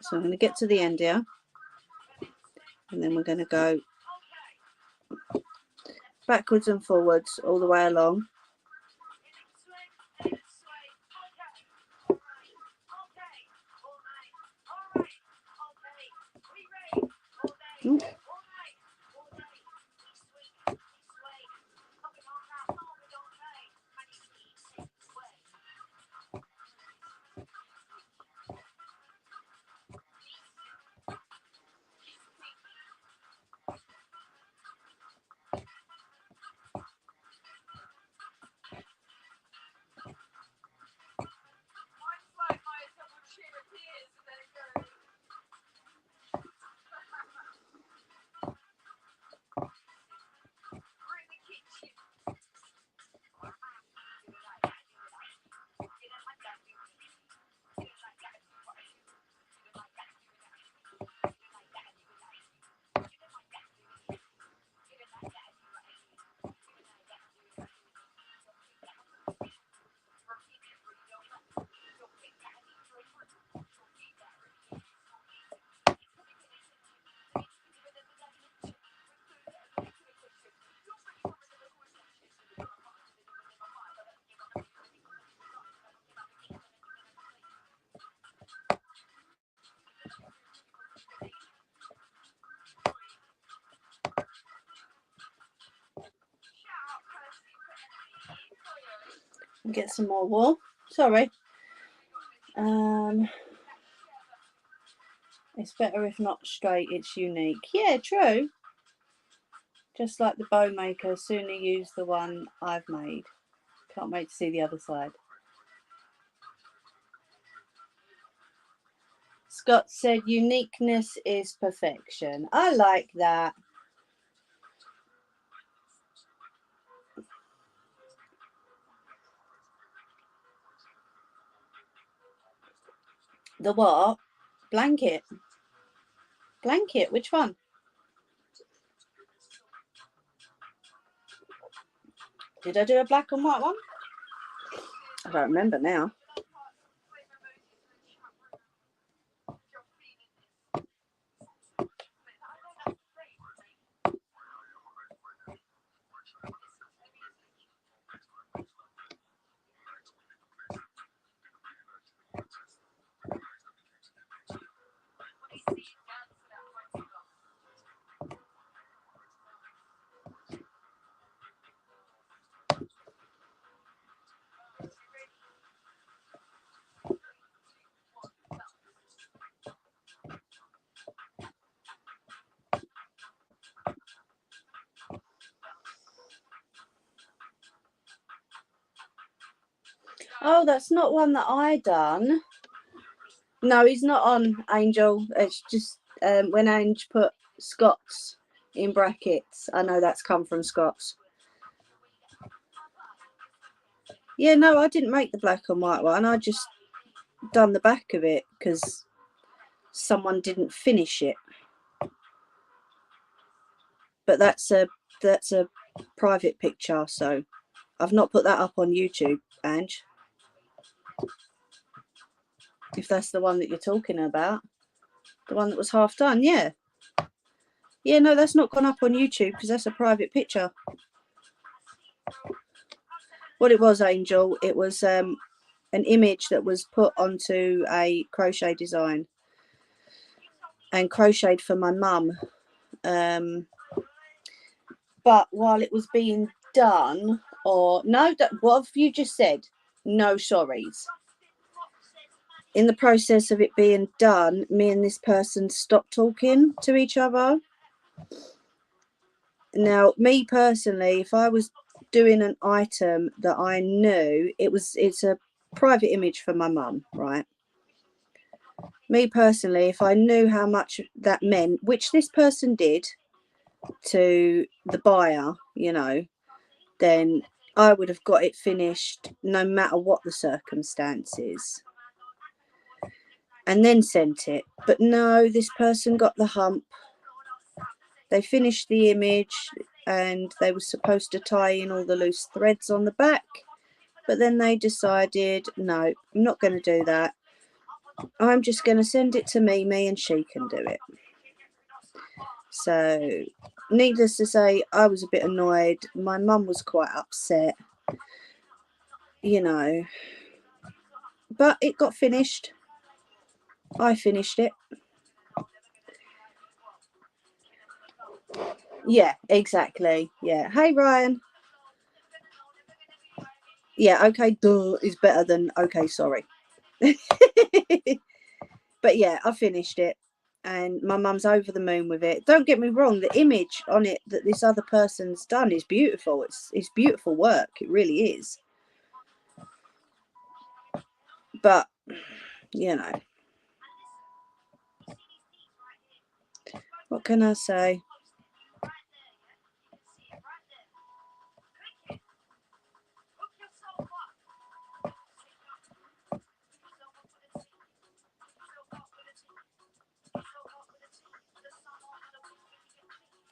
Speaker 1: So I'm going to get to the end here. And then we're going to go backwards and forwards all the way along. Ooh. Get some more wool. Sorry. It's better if not straight, it's unique. Yeah, true. Just like the bow maker, sooner use the one I've made. Can't wait to see the other side. Scott said uniqueness is perfection. I like that. The what? Blanket. Blanket, which one? Did I do a black and white one? I don't remember now. Oh, that's not one that I done. No, he's not on, Angel. It's just when Ange put Scott's in brackets. I know that's come from Scott's. Yeah, no, I didn't make the black and white one. I just done the back of it because someone didn't finish it. But that's a private picture, so I've not put that up on YouTube, Ange. If that's the one that you're talking about, the one that was half done, yeah. Yeah, no, that's not gone up on YouTube because that's a private picture. What it was, Angel, it was an image that was put onto a crochet design and crocheted for my mum. But while it was being done, or no, what have you just said? No sorries. In the process of it being done, me and this person stopped talking to each other. Now, me personally, if I was doing an item that I knew, it's a private image for my mum, right? Me personally, if I knew how much that meant, which this person did to the buyer, you know, then I would have got it finished no matter what the circumstances and then sent it. But no, this person got the hump. They finished the image and they were supposed to tie in all the loose threads on the back, but then they decided, no, I'm not going to do that. I'm just going to send it to Mimi and she can do it. So needless to say, I was a bit annoyed. My mum was quite upset, you know, but it got finished. I finished it. Yeah, exactly. Yeah. Hey, Ryan. Yeah, okay, duh is better than okay, sorry. But yeah, I finished it and my mum's over the moon with it. Don't get me wrong, the image on it that this other person's done is beautiful. It's beautiful work. It really is. But, you know, what can I say?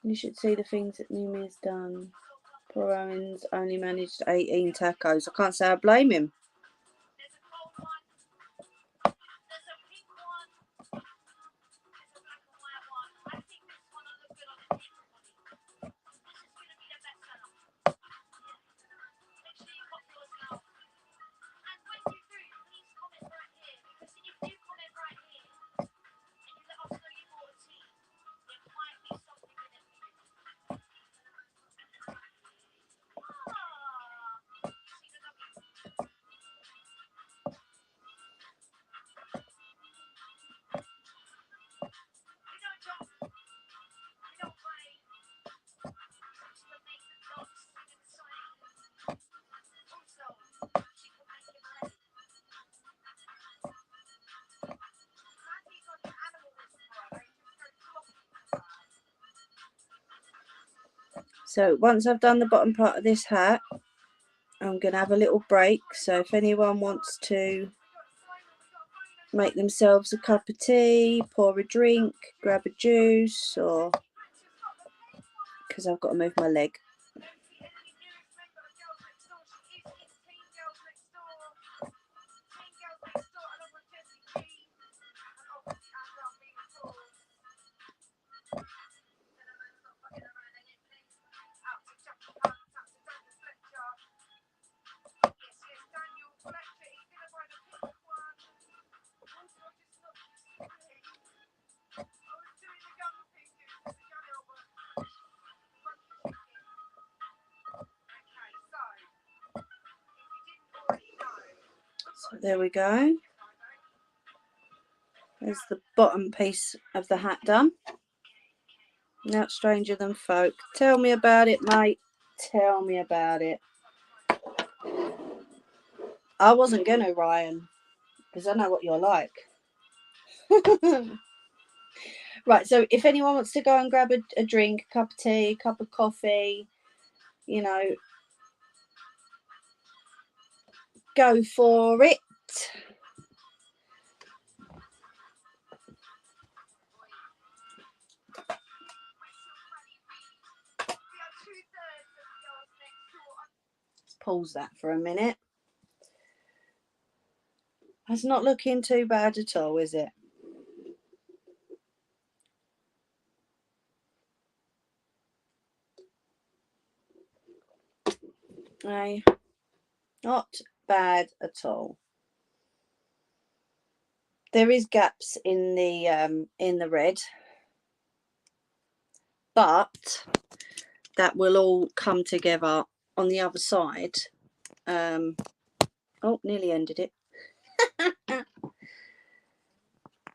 Speaker 1: You should see the things that Mimi's done. Poor Owen's only managed 18 tacos. I can't say I blame him. So once I've done the bottom part of this hat, I'm going to have a little break. So if anyone wants to make themselves a cup of tea, pour a drink, grab a juice, or because I've got to move my leg. So there we go. There's the bottom piece of the hat done. Now it's Stranger Than Folk. Tell me about it, mate. Tell me about it. I wasn't going to, Ryan, because I know what you're like. Right, so if anyone wants to go and grab a drink, a cup of tea, a cup of coffee, you know, go for it. Let's pause that for a minute. That's not looking too bad at all, is it? No, not bad at all. There is gaps in the red, but that will all come together on the other side. Oh, nearly ended it.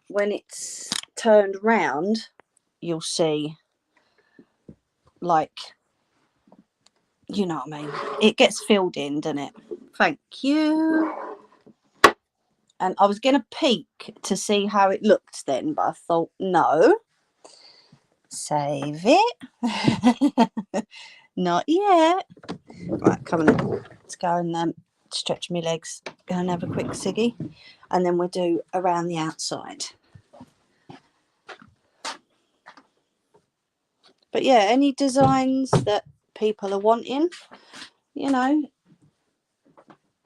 Speaker 1: When it's turned round, you'll see, like, you know what I mean, it gets filled in, doesn't it? Thank you. And I was going to peek to see how it looked then, but I thought, no, save it. Not yet. Right, come on, let's go and stretch my legs, go and have a quick ciggy, and then we'll do around the outside. But yeah, any designs that people are wanting, you know,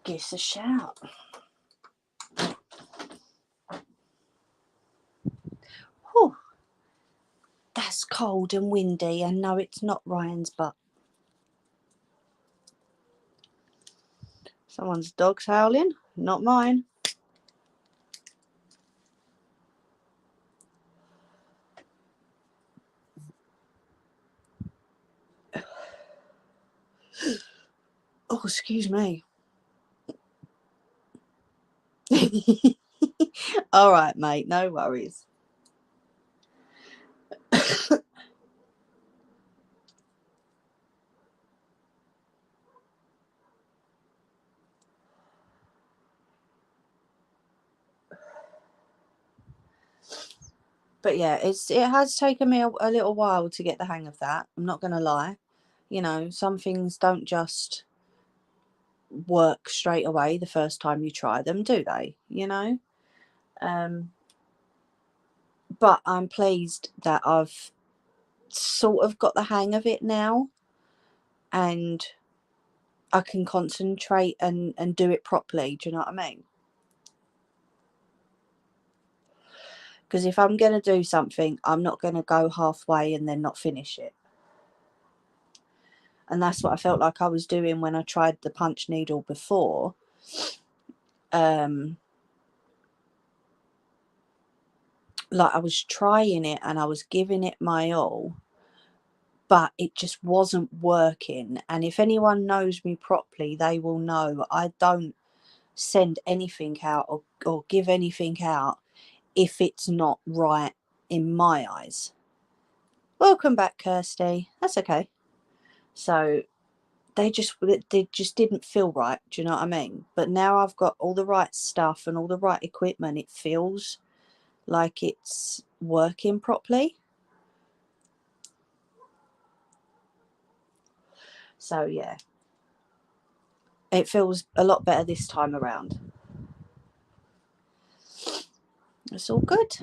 Speaker 1: give us a shout. Whew. That's cold and windy, and no, it's not Ryan's butt. Someone's dog's howling, not mine. Oh, excuse me. All right, mate, no worries. But yeah, it has taken me a little while to get the hang of that. I'm not going to lie. You know, some things don't just work straight away the first time you try them, do they? You know? But I'm pleased that I've sort of got the hang of it now, and I can concentrate and do it properly. Do you know what I mean? Because if I'm going to do something, I'm not going to go halfway and then not finish it. And that's what I felt like I was doing when I tried the punch needle before. Like, I was trying it and I was giving it my all, but it just wasn't working. And if anyone knows me properly, they will know I don't send anything out or give anything out if it's not right in my eyes. Welcome back, Kirsty. That's okay. So they just didn't feel right. Do you know what I mean? But now I've got all the right stuff and all the right equipment. It feels like it's working properly. So yeah, it feels a lot better this time around. It's all good.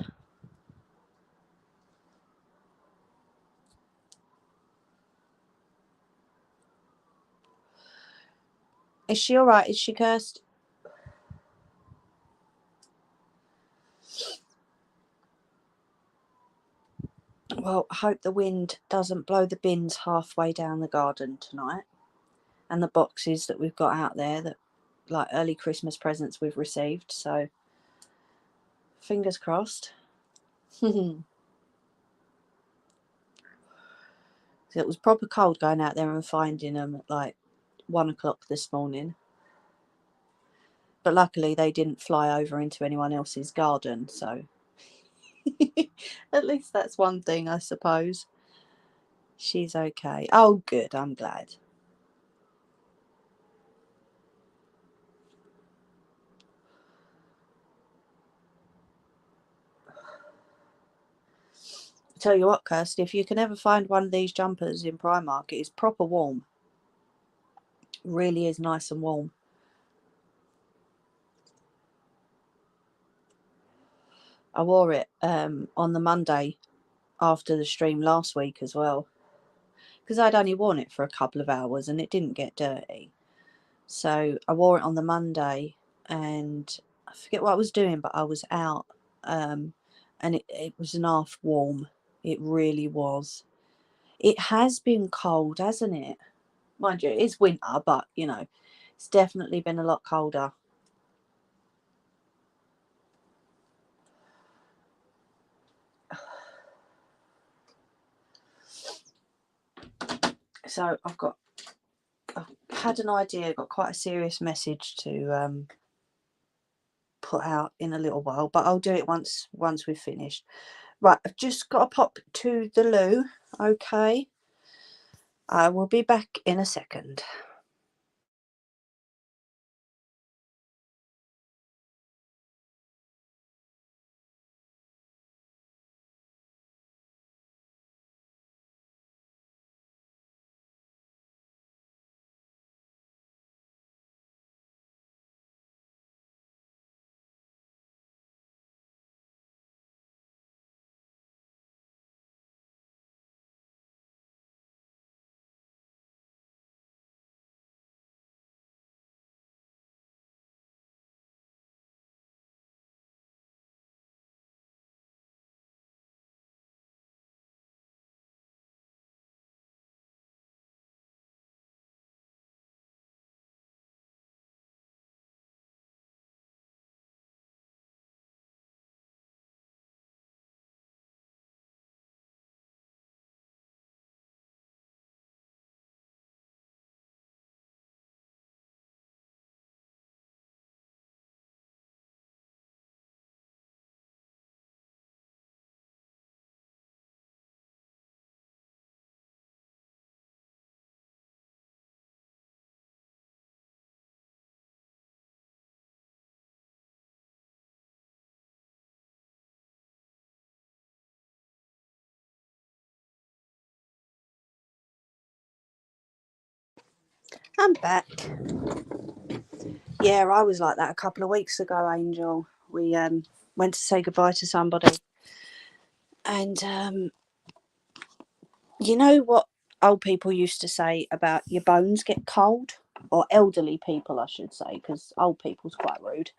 Speaker 1: Is she all right? Is she cursed? Well, I hope the wind doesn't blow the bins halfway down the garden tonight, and the boxes that we've got out there, that like early Christmas presents we've received. So fingers crossed. It was proper cold going out there and finding them at like 1 o'clock this morning. But luckily they didn't fly over into anyone else's garden, so at least that's one thing, I suppose. She's okay. Oh, good. I'm glad. Tell you what, Kirsty, if you can ever find one of these jumpers in Primark, it is proper warm. Really is nice and warm. I wore it on the Monday after the stream last week as well, because I'd only worn it for a couple of hours and it didn't get dirty. So I wore it on the Monday, and I forget what I was doing, but I was out, and it was an half warm. It really was. It has been cold, hasn't it? Mind you, it's winter, but you know, it's definitely been a lot colder. So I've had an idea, got quite a serious message to put out in a little while, but I'll do it once we've finished. Right, I've just got to pop to the loo. Okay, I will be back in a second. I'm back. Yeah, I was like that a couple of weeks ago, Angel. We went to say goodbye to somebody, and you know what old people used to say about your bones get cold, or elderly people, I should say, because old people's quite rude.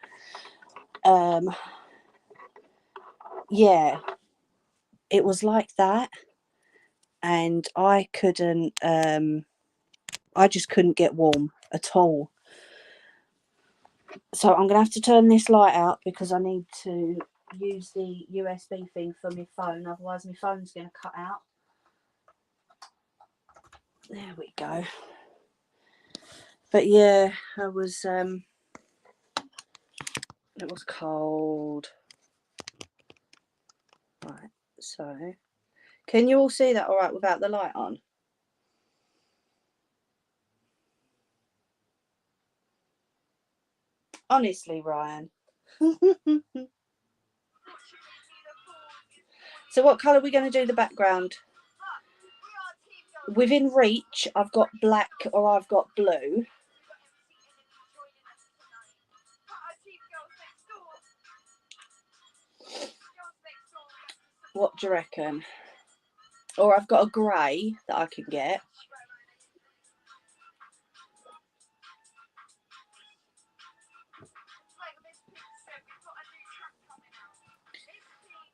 Speaker 1: Yeah, it was like that, and I couldn't. I just couldn't get warm at all. So I'm gonna have to turn this light out because I need to use the USB thing for my phone, otherwise my phone's gonna cut out. There we go. But yeah, it was cold. Right, so can you all see that all right without the light on? Honestly, Ryan. So what colour are we going to do the background? within reach, I've got black or I've got blue. What do you reckon? Or I've got a grey that I can get.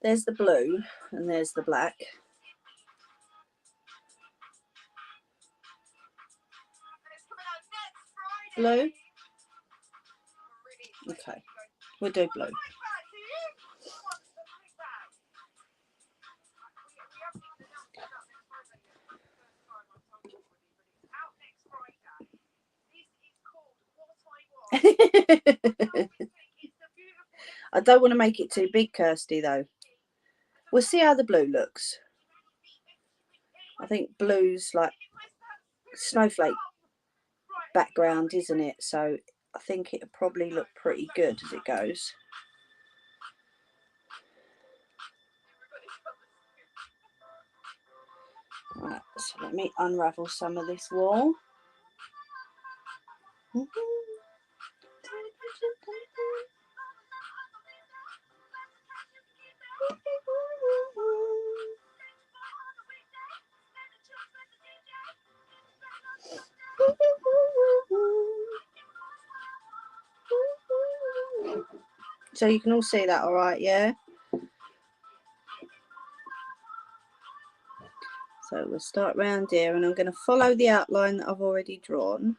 Speaker 1: There's the blue and there's the black. Blue? Okay, we'll do blue. I don't want to make it too big, Kirsty, though. We'll see how the blue looks. I think blue's like snowflake background, isn't it? So I think it'll probably look pretty good as it goes. Right, so let me unravel some of this wool. So you can all see that all right, yeah? So we'll start round here and I'm going to follow the outline that I've already drawn.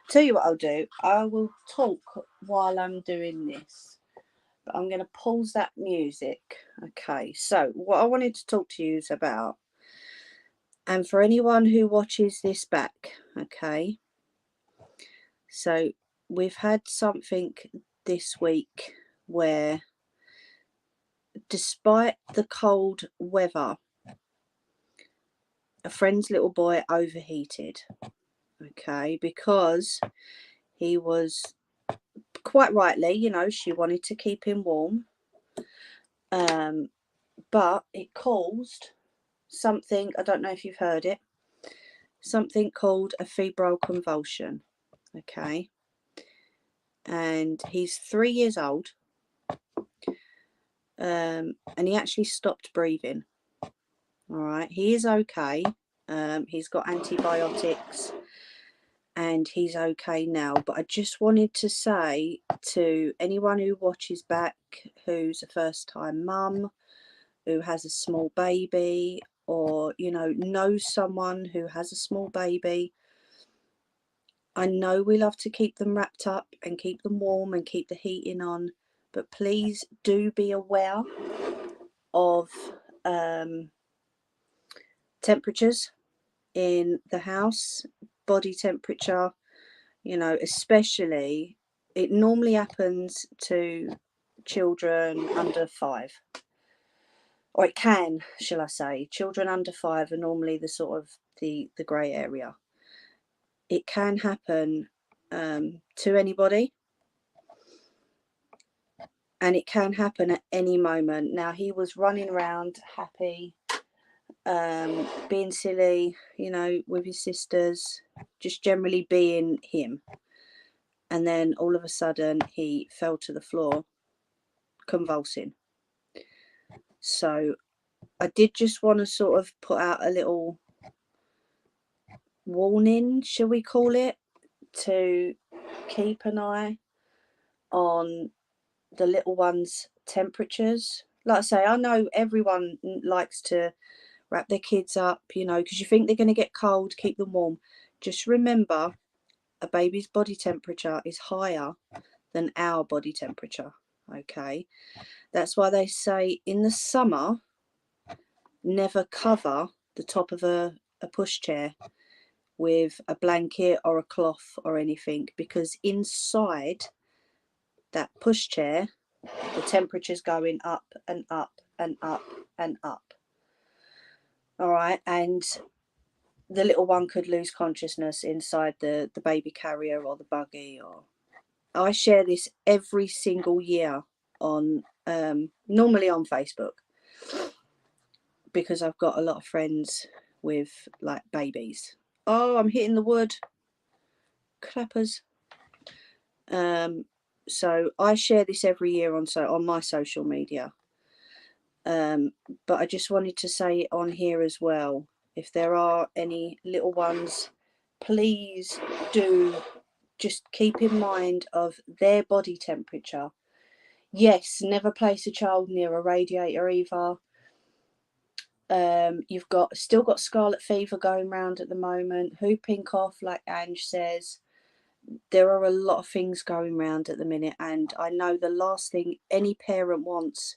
Speaker 1: Tell you what I'll do, I will talk while I'm doing this, but I'm going to pause that music. Okay, so what I wanted to talk to you is about, and for anyone who watches this back, okay, so we've had something this week where despite the cold weather, a friend's little boy overheated, okay, because he was, quite rightly, you know, she wanted to keep him warm, but it caused something, I don't know if you've heard it, something called a febrile convulsion, okay, and he's 3 years old, and he actually stopped breathing. All right, he is okay. He's got antibiotics and he's okay now, but I just wanted to say to anyone who watches back, who's a first time mum, who has a small baby, or you know, knows someone who has a small baby, I know we love to keep them wrapped up and keep them warm and keep the heating on, but please do be aware of temperatures in the house, body temperature, you know, especially it normally happens to children under 5, or it can, shall I say. Children under 5 are normally the sort of the grey area. It can happen to anybody, and it can happen at any moment. Now he was running around happy, being silly, you know, with his sisters, just generally being him, and then all of a sudden he fell to the floor convulsing. So I did just want to sort of put out a little warning, shall we call it, to keep an eye on the little ones' temperatures. Like I say, I know everyone likes to wrap their kids up, you know, because you think they're going to get cold, keep them warm. Just remember, a baby's body temperature is higher than our body temperature, okay? That's why they say in the summer, never cover the top of a pushchair with a blanket or a cloth or anything, because inside that pushchair, the temperature's going up and up and up and up. All right, and the little one could lose consciousness inside the baby carrier or the buggy. Or I share this every single year on normally on Facebook, because I've got a lot of friends with like babies. Oh, I'm hitting the wood. Clappers. So I share this every year on my social media. But I just wanted to say it on here as well. If there are any little ones, please do just keep in mind of their body temperature. Yes, never place a child near a radiator either. You've still got scarlet fever going around at the moment, whooping cough, like Ange says. There are a lot of things going around at the minute, and I know the last thing any parent wants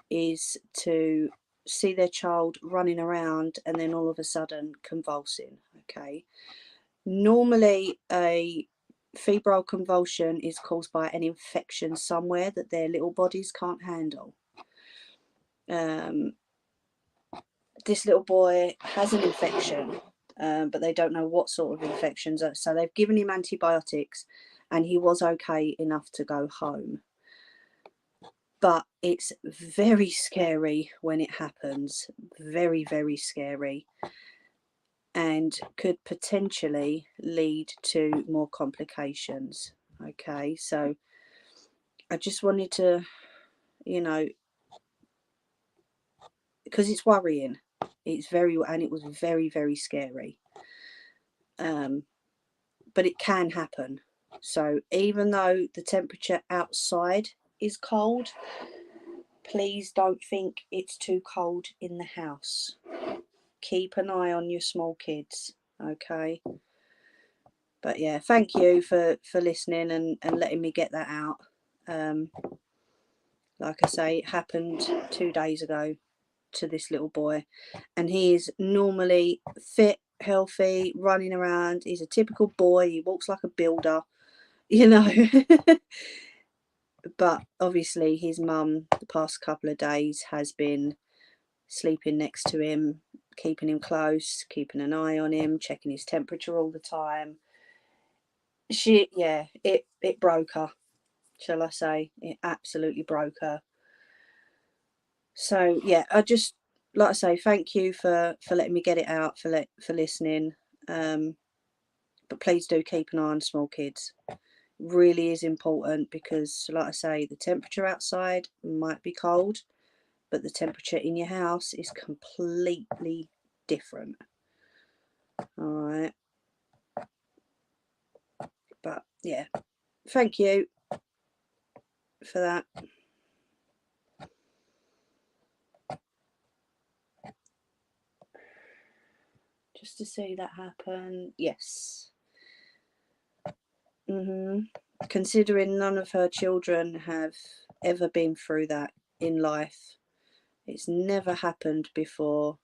Speaker 1: is to see their child running around and then all of a sudden convulsing. Okay, normally a febrile convulsion is caused by an infection somewhere that their little bodies can't handle. This little boy has an infection, but they don't know what sort of infections. So they've given him antibiotics and he was okay enough to go home. But it's very scary when it happens. Very, very scary. And could potentially lead to more complications. Okay, so I just wanted to, you know, because it's worrying. And it was very, very scary. But it can happen. So even though the temperature outside is cold, please don't think it's too cold in the house. Keep an eye on your small kids, okay? But yeah, thank you for listening and letting me get that out. Like I say, it happened 2 days ago to this little boy, and he is normally fit, healthy, running around. He's a typical boy. He walks like a builder, you know. But obviously his mum the past couple of days has been sleeping next to him, keeping him close, keeping an eye on him, checking his temperature all the time. It broke her, shall I say. It absolutely broke her. So yeah, I just, like I say, thank you for letting me get it out, for listening. But please do keep an eye on small kids. It really is important, because like I say, the temperature outside might be cold, but the temperature in your house is completely different. All right. But yeah, thank you for that. Just to see that happen. Yes. Considering none of her children have ever been through that in life, it's never happened before.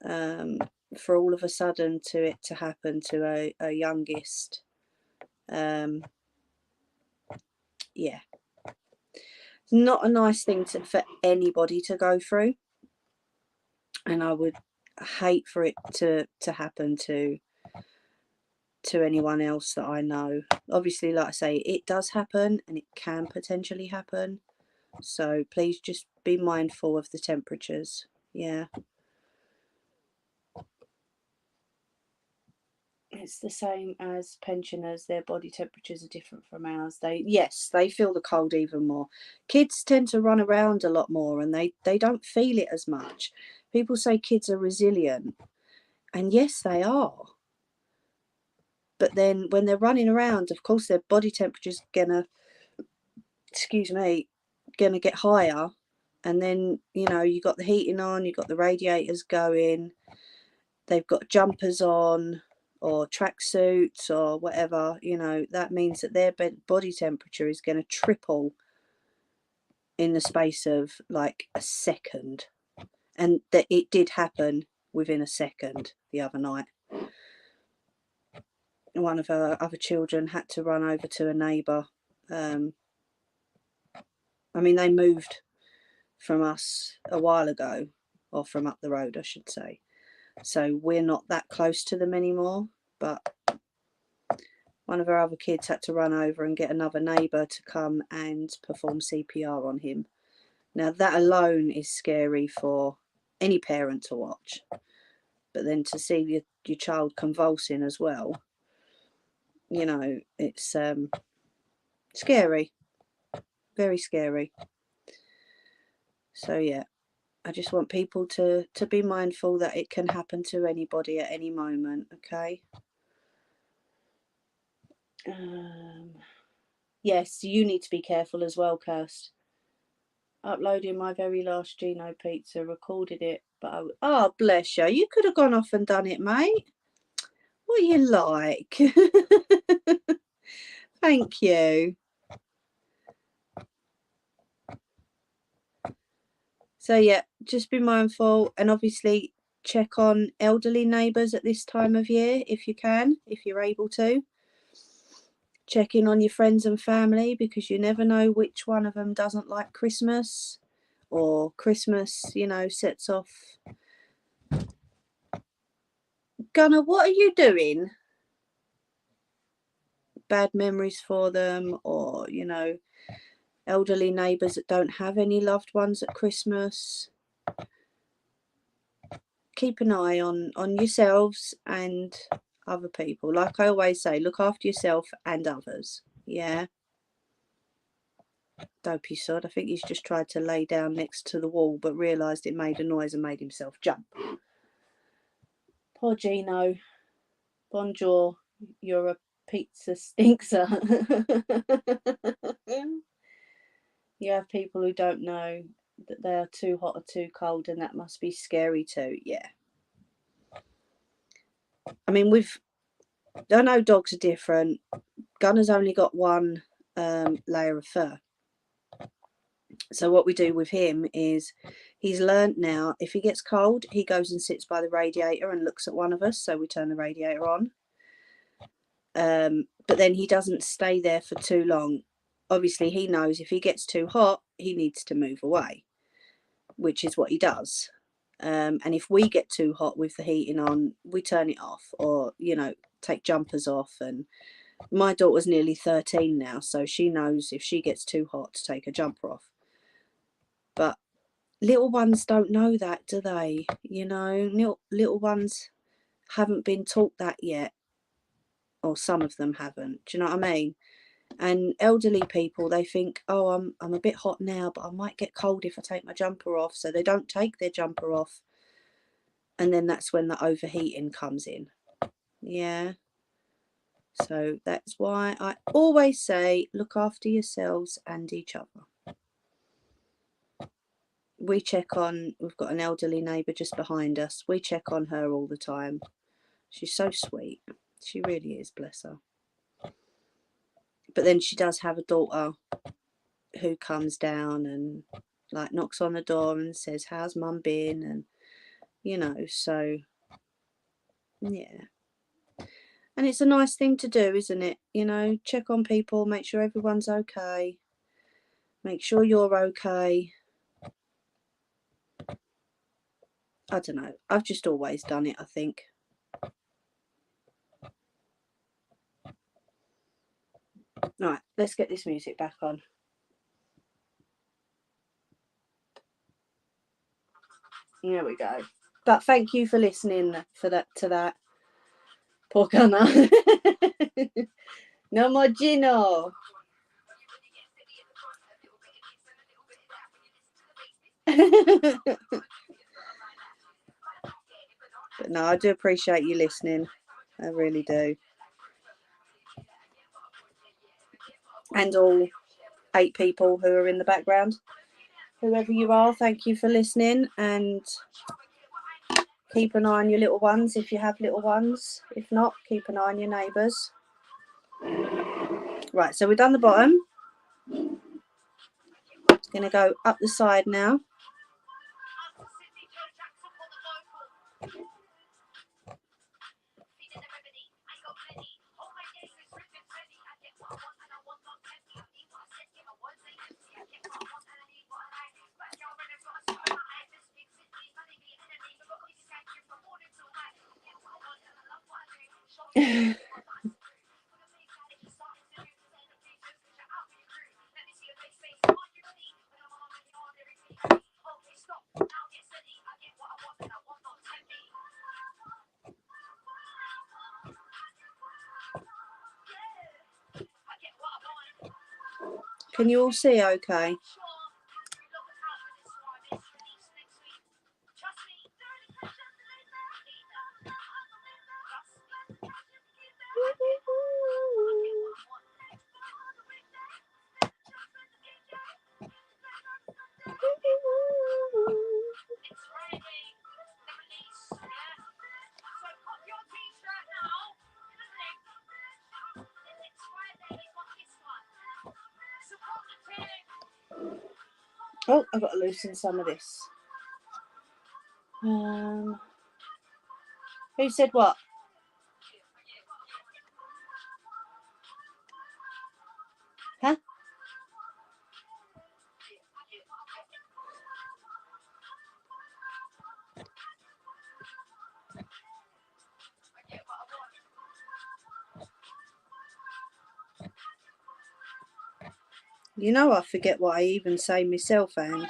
Speaker 1: For all of a sudden to happen to a youngest, yeah, not a nice thing for anybody to go through, and I would hate for it to happen to anyone else that I know. Obviously, like I say, it does happen and it can potentially happen, so please just be mindful of the temperatures. Yeah, it's the same as pensioners. Their body temperatures are different from ours. They feel the cold even more. Kids tend to run around a lot more and they don't feel it as much. People say kids are resilient, and yes, they are. But then when they're running around, of course, their body temperature's gonna get higher. And then, you know, you got the heating on, you got the radiators going, they've got jumpers on or tracksuits or whatever, you know, that means that their body temperature is going to triple in the space of like a second. And that it did happen within a second the other night. One of her other children had to run over to a neighbour. I mean, they moved from us a while ago, or from up the road, I should say. So we're not that close to them anymore. But one of our other kids had to run over and get another neighbour to come and perform CPR on him. Now, that alone is scary for any parent to watch. But then to see your child convulsing as well, you know, it's scary, very scary. So yeah, I just want people to be mindful that it can happen to anybody at any moment, okay? Yes, you need to be careful as well, Kirst. Uploading my very last Gino pizza, recorded it, but oh, bless you. You could have gone off and done it, mate. What are you like? Thank you. So yeah, just be mindful, and obviously check on elderly neighbours at this time of year if you can, if you're able to. Check in on your friends and family, because you never know which one of them doesn't like Christmas, or Christmas, you know, sets off. Gunnar, what are you doing? Bad memories for them, or, you know, elderly neighbours that don't have any loved ones at Christmas. Keep an eye on yourselves and other people. Like I always say, look after yourself and others. Yeah. Dopey sod. I think he's just tried to lay down next to the wall, but realised it made a noise and made himself jump. Poor Gino. Bonjour. You're a pizza stinkser. You have people who don't know that they are too hot or too cold, and that must be scary too. Yeah. I mean, I know dogs are different. Gunner's only got one layer of fur. So what we do with him is, he's learnt now, if he gets cold, he goes and sits by the radiator and looks at one of us. So we turn the radiator on. But then he doesn't stay there for too long. Obviously, he knows if he gets too hot, he needs to move away, which is what he does. And if we get too hot with the heating on, we turn it off, or, you know, take jumpers off. And my daughter's nearly 13 now, so she knows if she gets too hot to take a jumper off. But little ones don't know that, do they? You know, little ones haven't been taught that yet, or some of them haven't. Do you know what I mean? And elderly people, they think, oh, I'm a bit hot now, but I might get cold if I take my jumper off. So they don't take their jumper off, and then that's when the overheating comes in. Yeah. So that's why I always say, look after yourselves and each other. We check on, we've got an elderly neighbour just behind us. We check on her all the time. She's so sweet. She really is, bless her. But then she does have a daughter who comes down and like knocks on the door and says, how's mum been? And, you know, so yeah. And it's a nice thing to do, isn't it? You know, check on people, make sure everyone's okay. Make sure you're okay. I don't know. I've just always done it, I think. Right, let's get this music back on. There we go. But thank you for listening to that. Poor Gunnar. No more Gino. But no, I do appreciate you listening. I really do. And all 8 people who are in the background. Whoever you are, thank you for listening, and keep an eye on your little ones if you have little ones. If not, keep an eye on your neighbours. Right, so we've done the bottom. Going to go up the side now. Can you all see okay? Oh, I've got to loosen some of this. Who said what? Huh? You know I forget what I even say myself, Ange.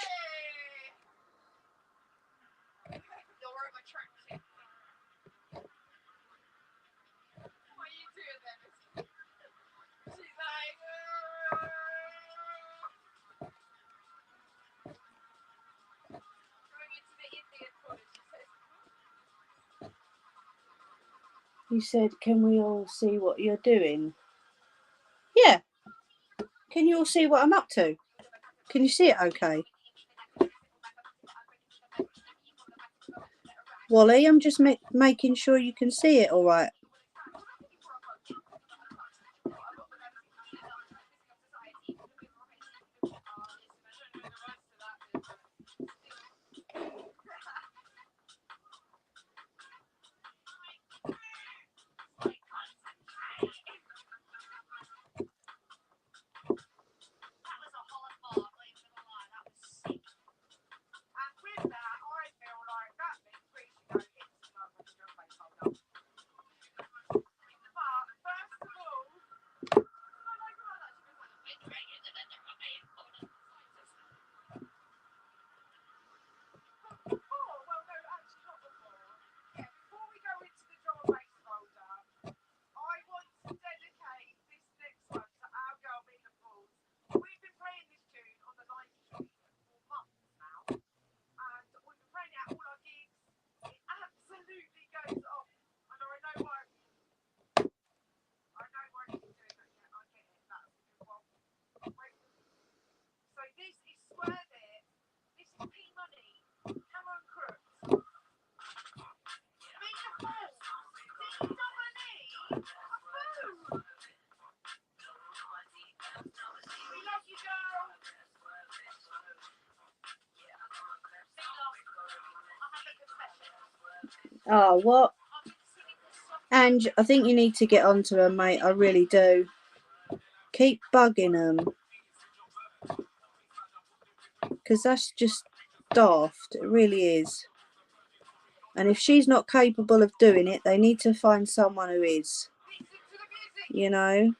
Speaker 1: You said, can we all see what you're doing? Yeah. Can you all see what I'm up to? Can you see it okay? Wally, I'm just making sure you can see it all right. Oh, what? Ange, I think you need to get onto her, mate. I really do. Keep bugging them. Because that's just daft. It really is. And if she's not capable of doing it, they need to find someone who is. You know?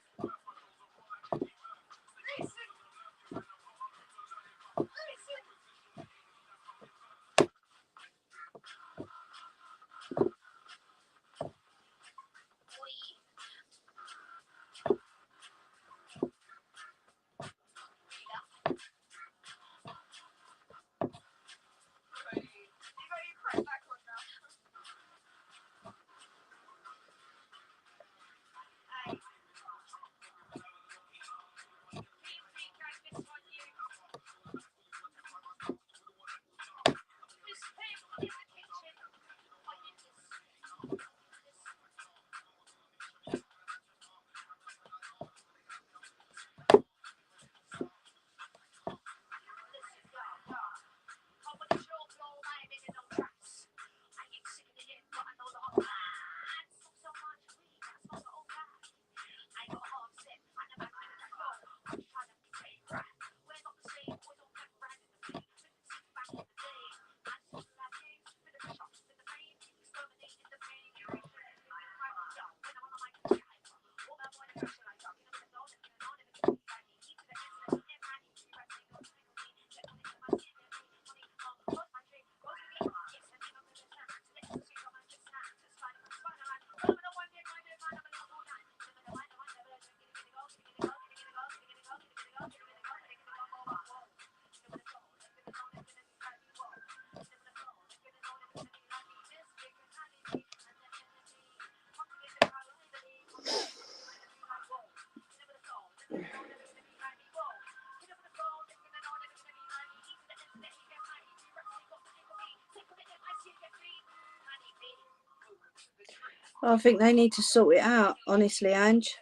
Speaker 1: I think they need to sort it out, honestly, Ange.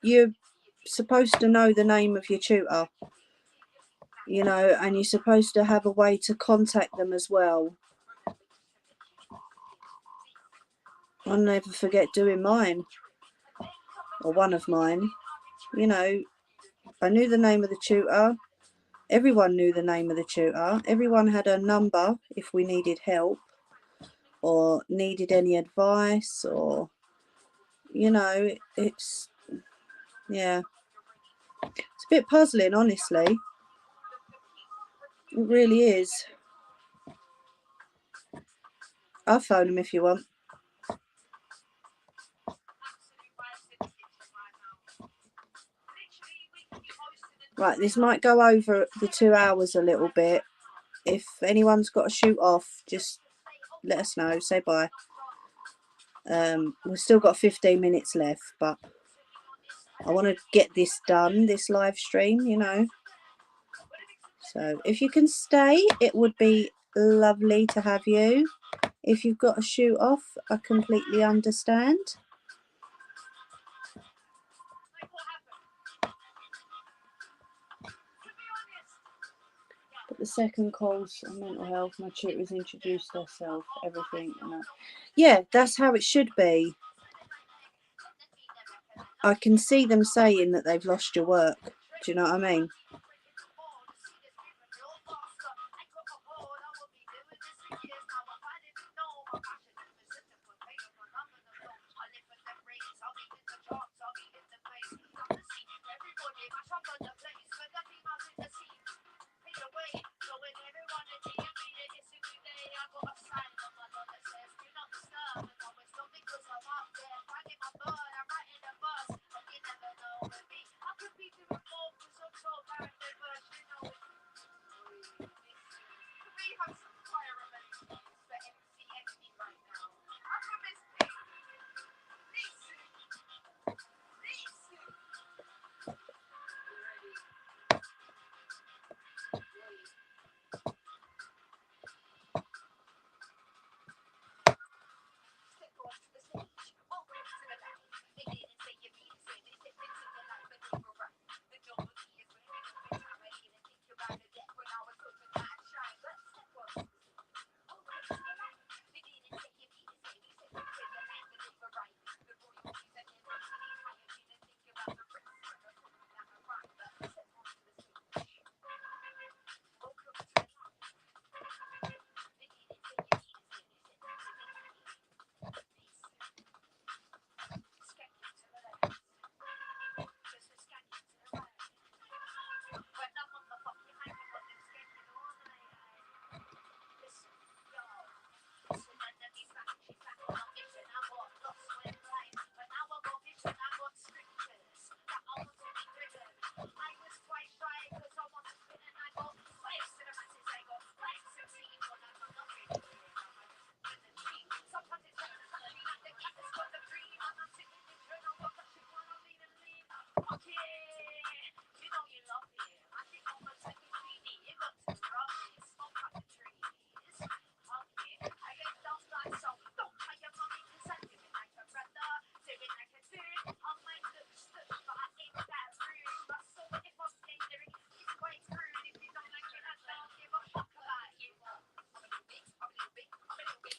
Speaker 1: You're supposed to know the name of your tutor, you know, and you're supposed to have a way to contact them as well. I'll never forget doing mine, or one of mine. You know, I knew the name of the tutor. Everyone knew the name of the tutor. Everyone had a number if we needed help or needed any advice, or, you know, it's, yeah. It's a bit puzzling, honestly. It really is. I'll phone them if you want. Right, this might go over the 2 hours a little bit. If anyone's got to shoot off, just let us know. Say bye. We've still got 15 minutes left, but I want to get this done, this live stream, you know. So if you can stay, it would be lovely to have you. If you've got to shoot off, I completely understand. But the second course on mental health, my tutor's introduced herself, everything. And yeah, that's how it should be. I can see them saying that they've lost your work. Do you know what I mean?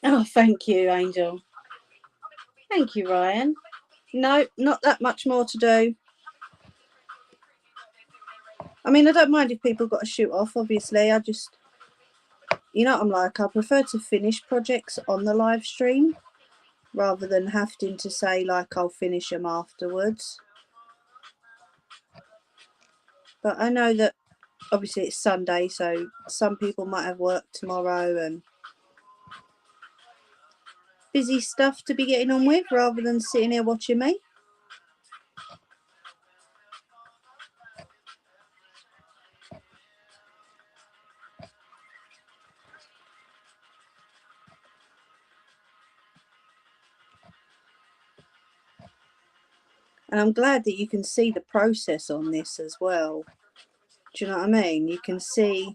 Speaker 1: Oh, thank you, Angel. Thank you, Ryan. No, not that much more to do. I mean, I don't mind if people got to shoot off, obviously. I just, you know what I'm like, I prefer to finish projects on the live stream rather than having to say, like, I'll finish them afterwards. But I know that, obviously, it's Sunday, so some people might have work tomorrow and busy stuff to be getting on with rather than sitting here watching me. And I'm glad that you can see the process on this as well. Do you know what I mean? You can see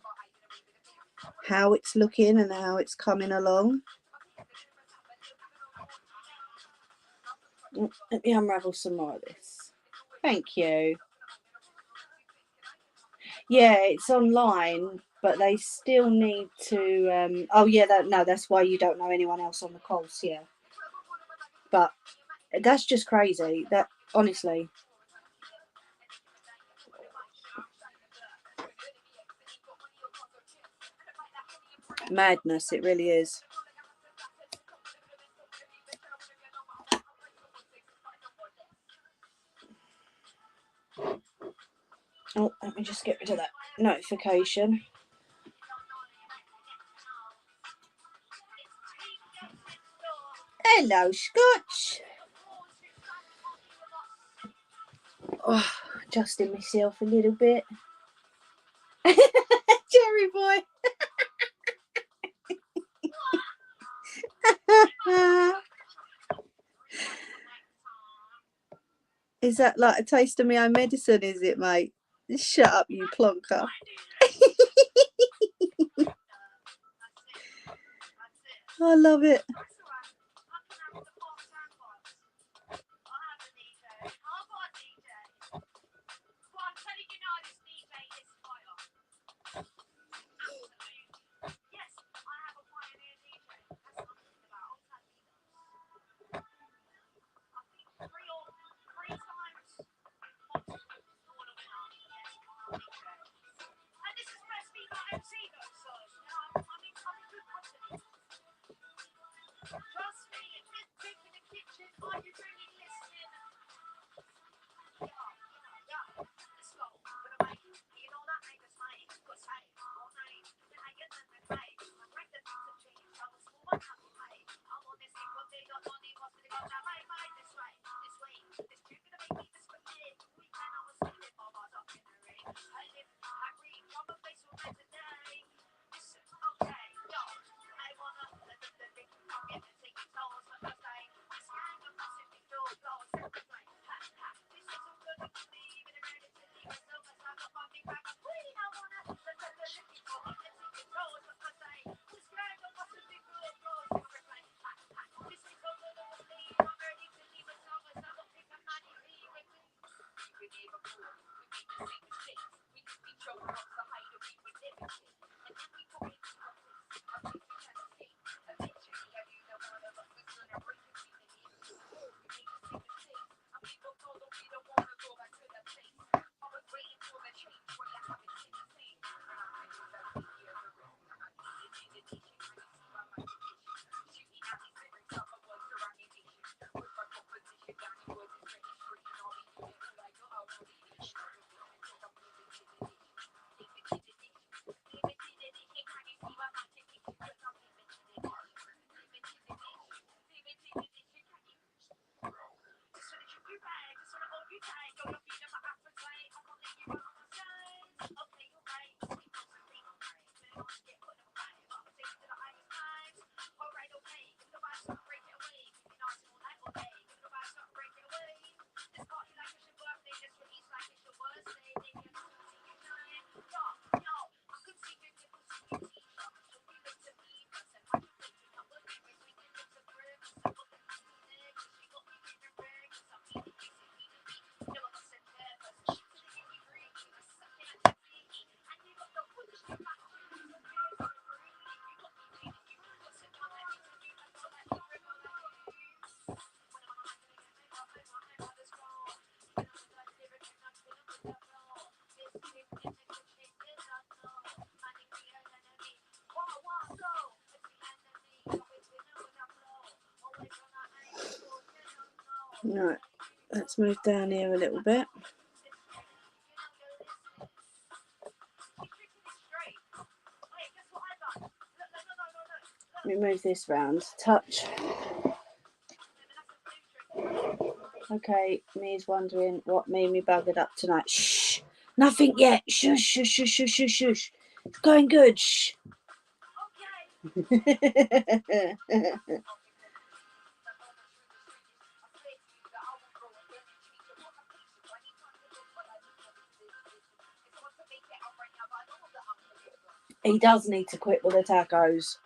Speaker 1: how it's looking and how it's coming along. Let me unravel some more of this. Thank you. Yeah, it's online, but they still need to. Oh yeah, that's why you don't know anyone else on the course. Yeah, but that's just crazy. That honestly. Madness, it really is. Oh, let me just get rid of that notification. Hello, Scotch. Oh, adjusting myself a little bit. Jerry boy. Is that like a taste of my own medicine, is it, mate? Shut up, you plonker. I love it. Right, let's move down here a little bit. Let me move this round. Touch. Okay, Mia's wondering what Mimi buggered up tonight. Shh, nothing yet. Shush, shush, shush, shush, shush, shush. It's going good. Shh. He does need to quit with the tacos.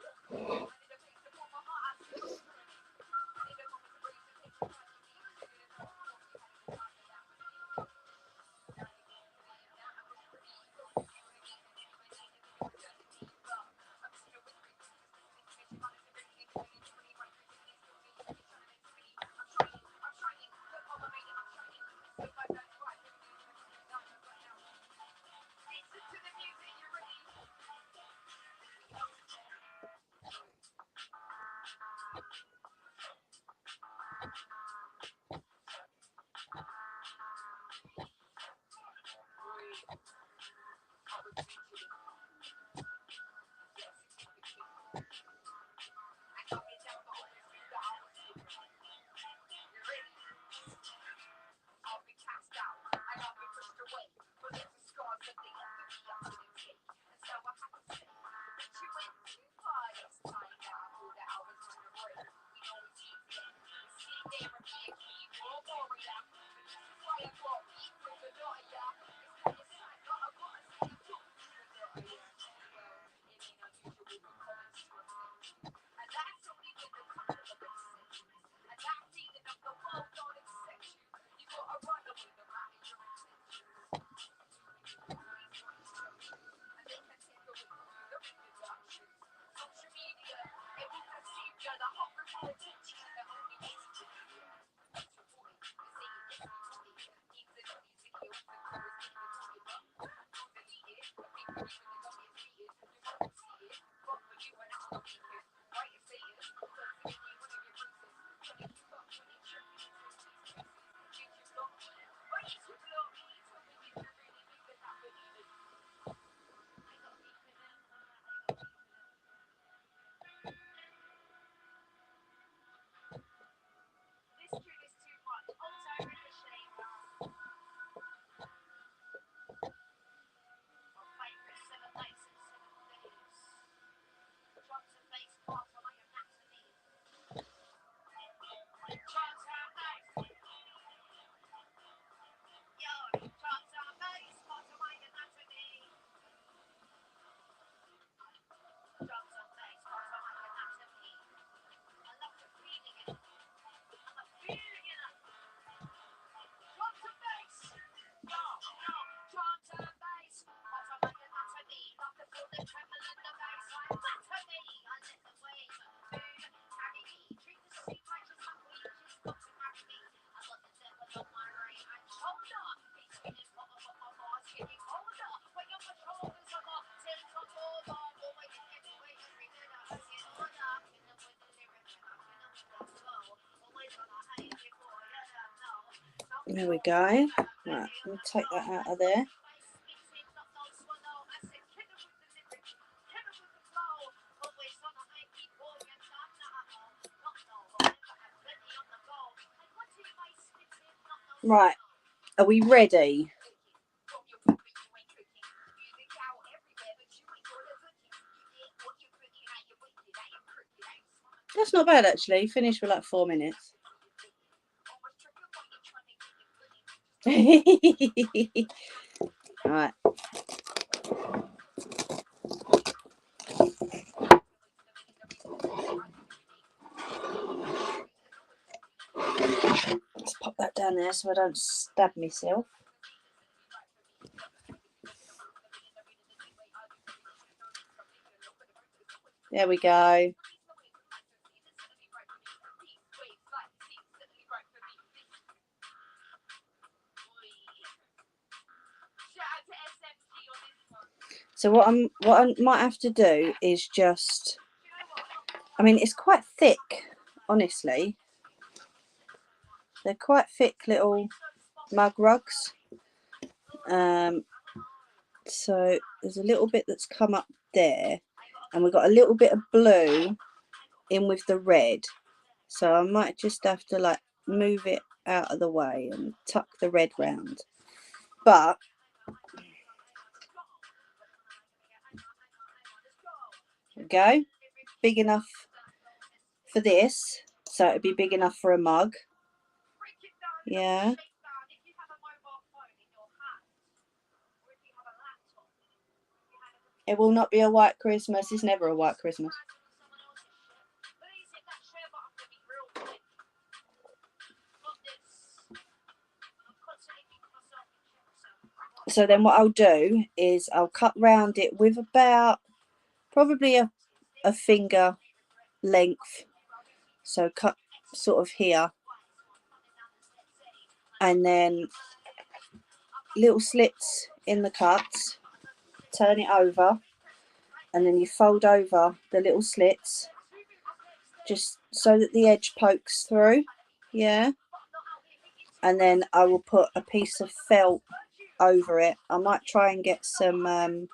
Speaker 1: There we go. Right, let me take that out of there. Right, are we ready? That's not bad actually. Finished for like 4 minutes. Right. Let's pop that down there so I don't stab myself. There we go. So what I might have to do is just, I mean, it's quite thick, honestly. They're quite thick little mug rugs. So there's a little bit that's come up there, and we've got a little bit of blue in with the red. So I might just have to like move it out of the way and tuck the red round. But there we go, big enough for this, so it'd be big enough for a mug. Yeah. It will not be a white Christmas. It's never a white Christmas. So then what I'll do is I'll cut round it with about probably a finger length. So cut sort of here, and then little slits in the cuts, turn it over, and then you fold over the little slits just so that the edge pokes through. Yeah. And then I will put a piece of felt over it. I might try and get some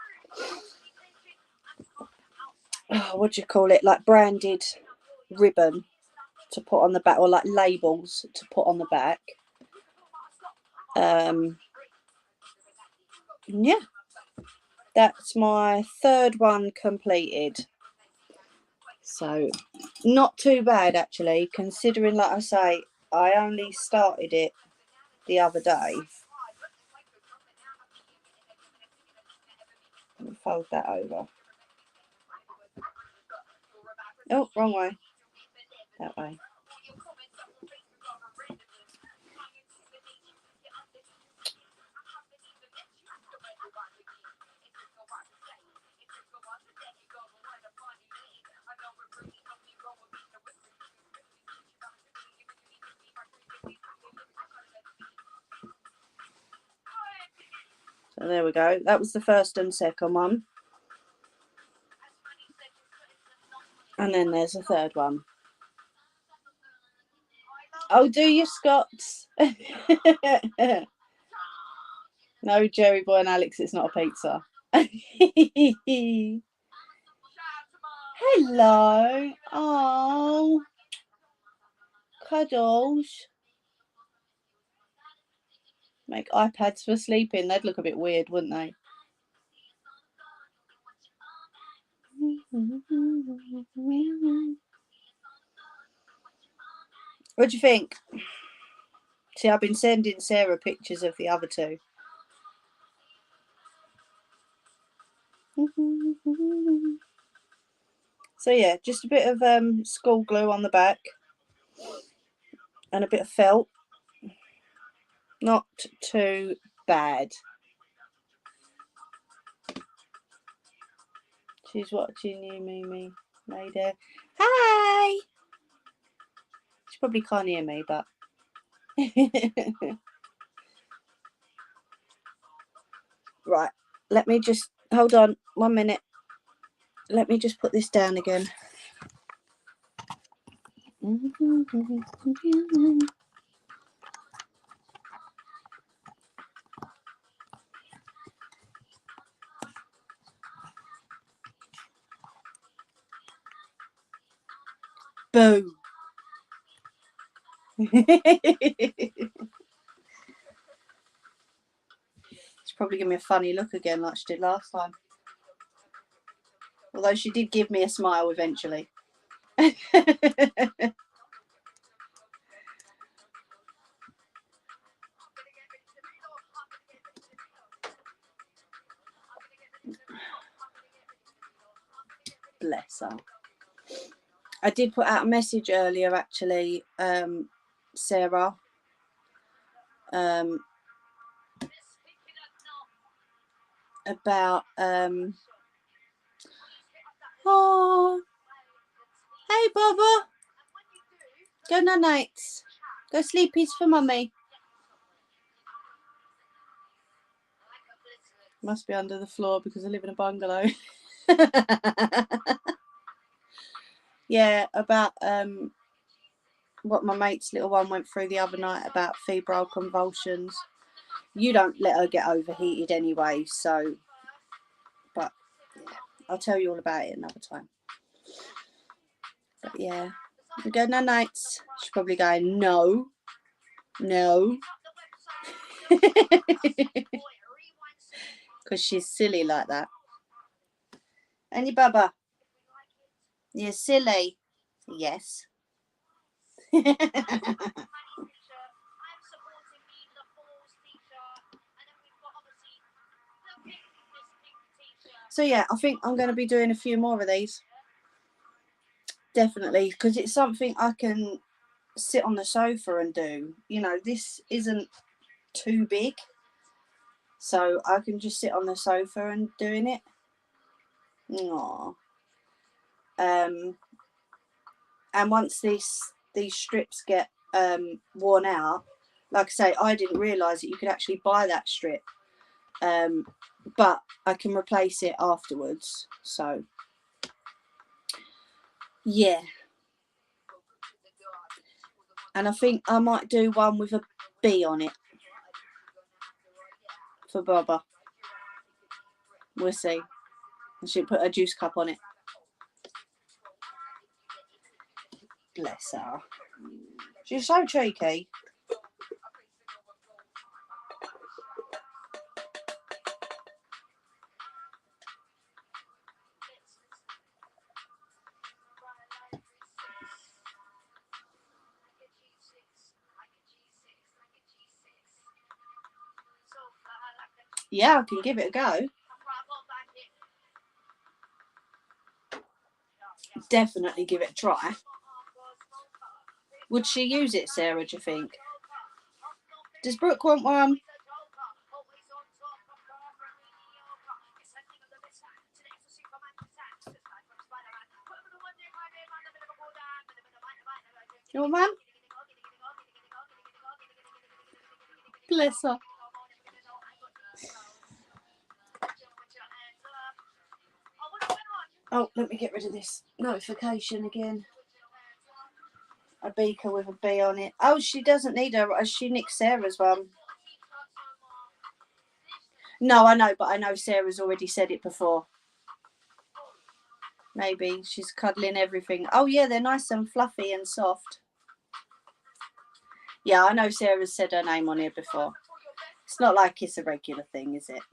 Speaker 1: what do you call it, like branded ribbon to put on the back, or like labels to put on the back. Yeah, that's my third one completed, so not too bad actually, considering, like I say, I only started it the other day. Let me fold that over. Oh, wrong way. That way. So there we go. That was the first and second one. And then there's a third one. Oh, do you, Scots? No, Jerry Boy and Alex, it's not a pizza. Hello. Oh, cuddles. Make iPads for sleeping. They'd look a bit weird, wouldn't they? What do you think? See, I've been sending Sarah pictures of the other two. So yeah, just a bit of school glue on the back and a bit of felt. Not too bad. She's watching you, Mimi. Lady. Hi! She probably can't hear me, but... Right, let me just... Hold on, 1 minute. Let me just put this down again. Boo! She's probably giving me a funny look again like she did last time. Although she did give me a smile eventually. Bless her. I did put out a message earlier actually, Sarah. About oh, hey Bubba, go night nights, go sleepies for mummy. Must be under the floor because I live in a bungalow. Yeah, about what my mate's little one went through the other night about febrile convulsions. You don't let her get overheated anyway, so, but yeah, I'll tell you all about it another time. But yeah, we go night nights. She's probably going, no, no. Because she's silly like that. And you, Bubba? You're silly. Yes. So yeah, I think I'm going to be doing a few more of these. Definitely, because it's something I can sit on the sofa and do. You know, this isn't too big, so I can just sit on the sofa and doing it. Aww. And once these strips get worn out, like I say, I didn't realise that you could actually buy that strip, but I can replace it afterwards. So yeah, And I think I might do one with a bee on it for Baba. We'll see. And she'll put a juice cup on it. Bless her. She's so cheeky. Yeah, I can give it a go. Definitely give it a try. Would she use it, Sarah, do you think? Does Brooke want one? You want one? Bless her. Oh, let me get rid of this notification again. A beaker with a bee on it. Oh, she doesn't need her. She nicked Sarah's one. No, I know, but I know Sarah's already said it before. Maybe she's cuddling everything. Oh, yeah, they're nice and fluffy and soft. Yeah, I know Sarah's said her name on here before. It's not like it's a regular thing, is it?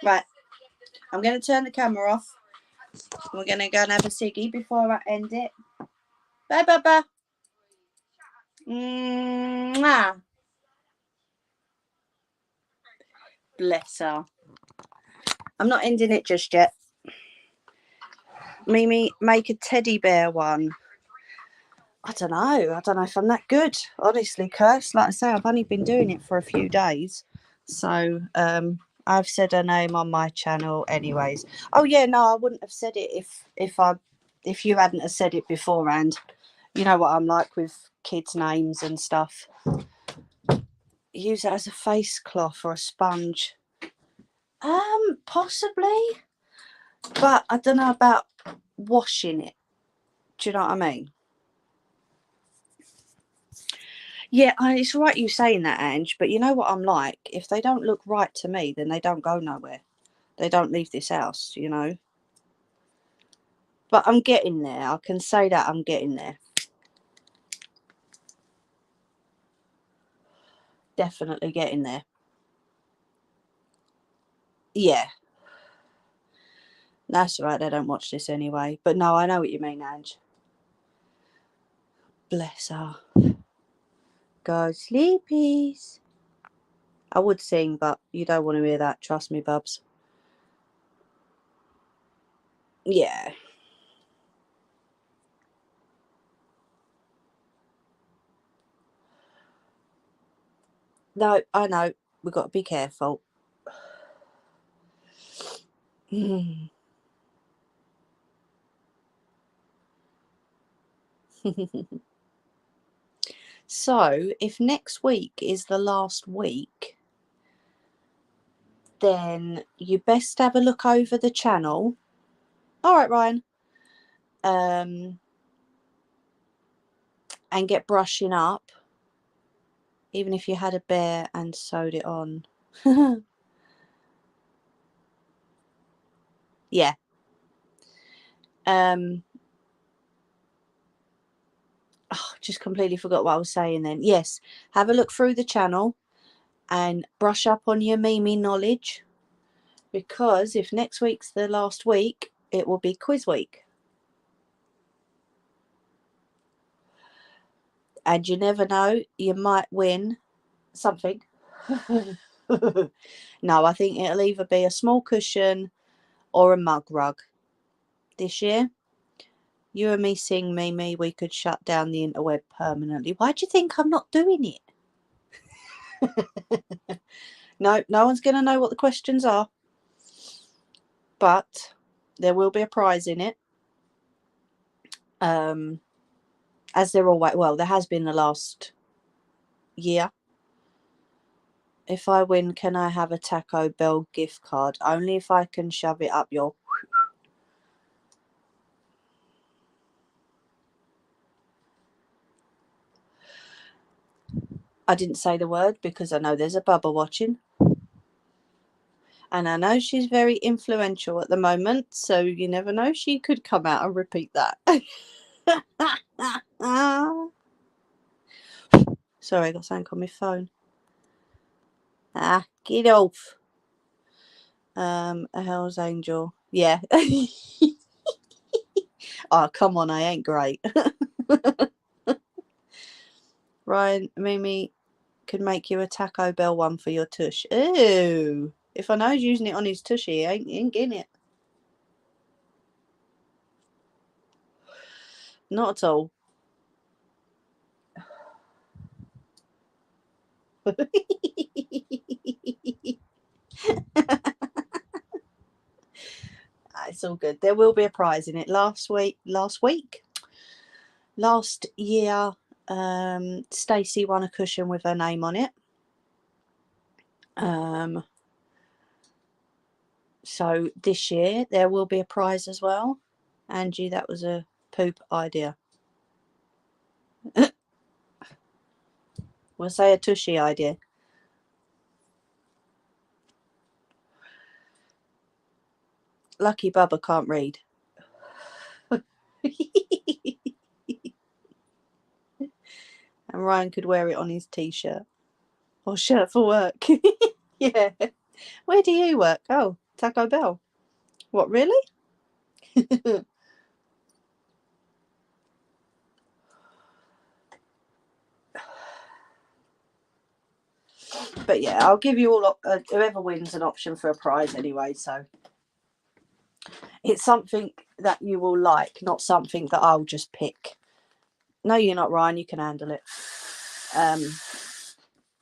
Speaker 1: Right. I'm going to turn the camera off. We're going to go and have a ciggy before I end it. Bye, Baba. Mwah. Bless her. I'm not ending it just yet. Mimi, make a teddy bear one. I don't know. I don't know if I'm that good, honestly, Kirst. Like I say, I've only been doing it for a few days. So I've said her name on my channel anyways. Oh yeah, no, I wouldn't have said it if you hadn't have said it beforehand. You know what I'm like with kids' names and stuff. Use it as a face cloth or a sponge. Possibly. But I don't know about washing it. Do you know what I mean? Yeah, it's right you saying that, Ange, but you know what I'm like? If they don't look right to me, then they don't go nowhere. They don't leave this house, you know? But I'm getting there. I can say that I'm getting there. Definitely getting there. Yeah. That's right, they don't watch this anyway. But no, I know what you mean, Ange. Bless her. Go sleepies. I would sing, but you don't want to hear that. Trust me, Bubs. Yeah. No, I know. We've got to be careful. So, if next week is the last week, then you best have a look over the channel. All right, Ryan. And get brushing up, even if you had a bear and sewed it on. Yeah. Just completely forgot what I was saying then. Yes, have a look through the channel and brush up on your Mimi knowledge, because if next week's the last week, it will be quiz week. And you never know, you might win something. No, I think it'll either be a small cushion or a mug rug this year. You and me sing, Mimi, we could shut down the interweb permanently. Why do you think I'm not doing it? No one's going to know what the questions are. But there will be a prize in it. As there always, well, there has been the last year. If I win, can I have a Taco Bell gift card? Only if I can shove it up your... I didn't say the word because I know there's a Bubba watching. And I know she's very influential at the moment, so you never know, she could come out and repeat that. Sorry, I got something on my phone. Get off. A Hell's Angel. Yeah. Oh, come on, I ain't great. Ryan, Mimi could make you a Taco Bell one for your tush. Ooh. If I know he's using it on his tushy, he ain't getting it. Not at all. It's all good. There will be a prize in it. Last year, Stacey won a cushion with her name on it. So this year there will be a prize as well. Angie, that was a poop idea. We'll say a tushy idea. Lucky Bubba can't read. And Ryan could wear it on his t-shirt or shirt for work. Yeah. Where do you work? Oh, Taco Bell. What, really? But yeah, I'll give you all whoever wins an option for a prize anyway, so it's something that you will like, not something that I'll just pick. No, you're not, Ryan, you can handle it.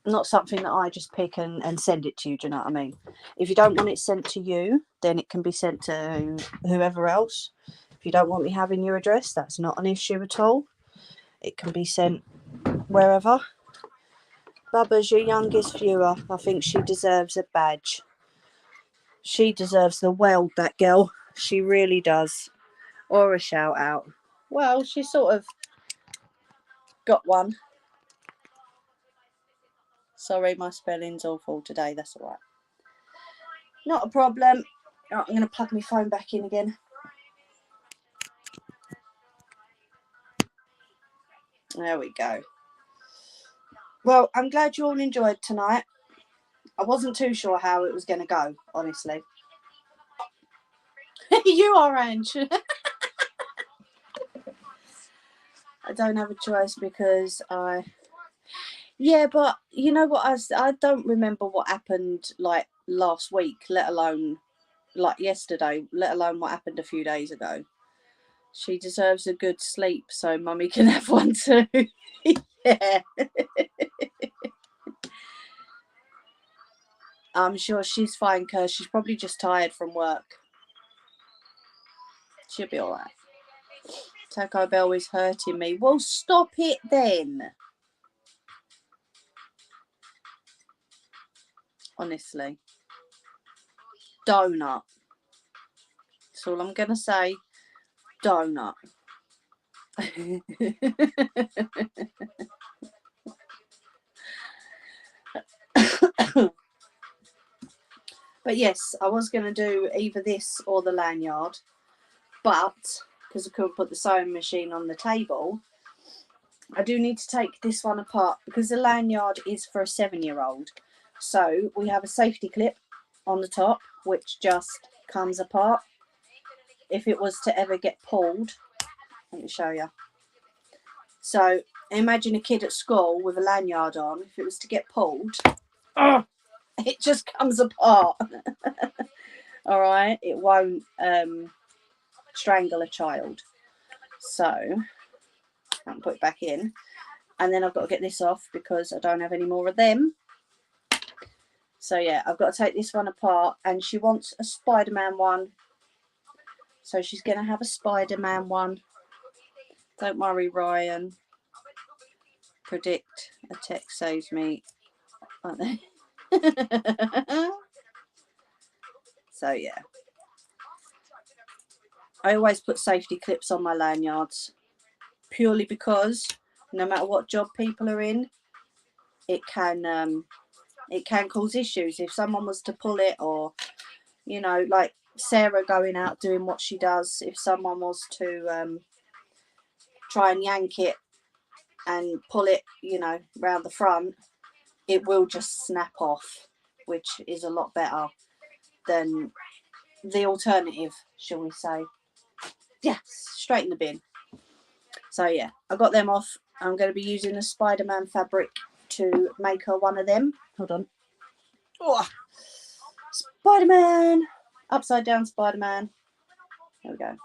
Speaker 1: Not something that I just pick and send it to you, do you know what I mean? If you don't want it sent to you, then it can be sent to whoever else. If you don't want me having your address, that's not an issue at all. It can be sent wherever. Bubba's your youngest viewer. I think she deserves a badge. She deserves the world, that girl. She really does. Or a shout out. Well, she sort of got one. Sorry, my spelling's awful today. That's all right. Not a problem. Right, I'm going to plug my phone back in again. There we go. Well, I'm glad you all enjoyed tonight. I wasn't too sure how it was going to go, honestly. You orange. I don't have a choice because yeah, but you know what, I don't remember what happened like last week, let alone like yesterday, let alone what happened a few days ago. She deserves a good sleep so mummy can have one too. Yeah. I'm sure she's fine, because she's probably just tired from work. She'll be all right. Taco Bell is hurting me. Well, stop it then. Honestly. Donut. That's all I'm going to say. Donut. But yes, I was going to do either this or the lanyard. But, because I couldn't put the sewing machine on the table, I do need to take this one apart because the lanyard is for a 7-year-old. So we have a safety clip on the top, which just comes apart. If it was to ever get pulled, let me show you. So imagine a kid at school with a lanyard on. If it was to get pulled, it just comes apart. All right, it won't strangle a child. So I can put it back in. And then I've got to get this off because I don't have any more of them. So yeah, I've got to take this one apart, and she wants a Spider-Man one. So she's going to have a Spider-Man one. Don't worry, Ryan. Predict a text saves me. So yeah. I always put safety clips on my lanyards. Purely because no matter what job people are in, it can cause issues if someone was to pull it, or you know, like Sarah going out doing what she does, if someone was to try and yank it and pull it, you know, round the front, it will just snap off, which is a lot better than the alternative, shall we say. Yes, straight in the bin. So yeah, I got them off. I'm going to be using the Spider-Man fabric to make her one of them. Hold on. Oh, Spider-Man, upside down Spider-Man. There we go.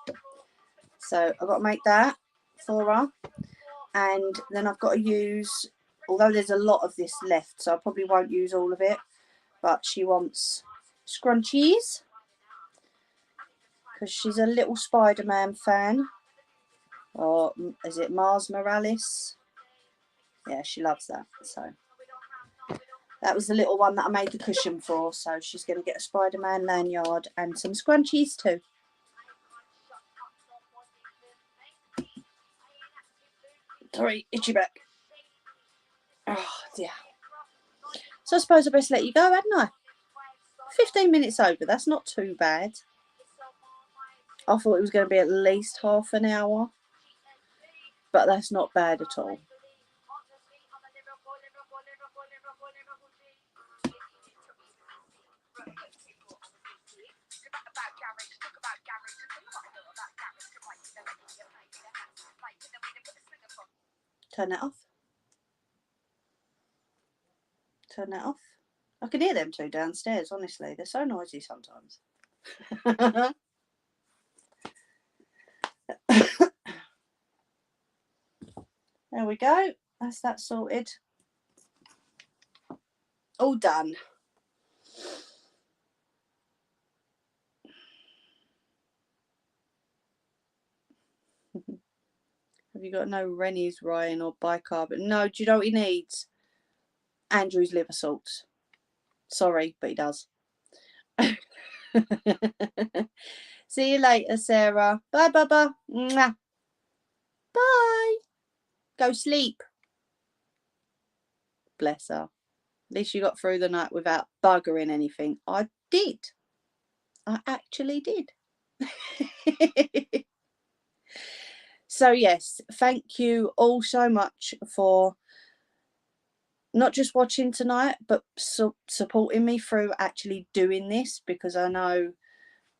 Speaker 1: So I've got to make that for her, and then I've got to use, although there's a lot of this left, so I probably won't use all of it, but she wants scrunchies because she's a little Spider-Man fan. Or is it Mars Morales? Yeah, she loves that. So that was the little one that I made the cushion for. So she's going to get a Spider-Man lanyard and some scrunchies too. Sorry, itchy back. Oh dear. So I suppose I best let you go, hadn't I? 15 minutes over. That's not too bad. I thought it was going to be at least half an hour, but that's not bad at all. Turn that off. Turn that off. I can hear them two downstairs, honestly. They're so noisy sometimes. There we go. That's that sorted. All done. Have you got no Rennies, Ryan, or bicarbonate? No, do you know what he needs? Andrew's liver salts. Sorry, but he does. See you later, Sarah. Bye, Bubba. Mwah. Bye. Go sleep. Bless her. At least you got through the night without buggering anything. I did. I actually did. So yes, thank you all so much for not just watching tonight, but supporting me through actually doing this, because I know,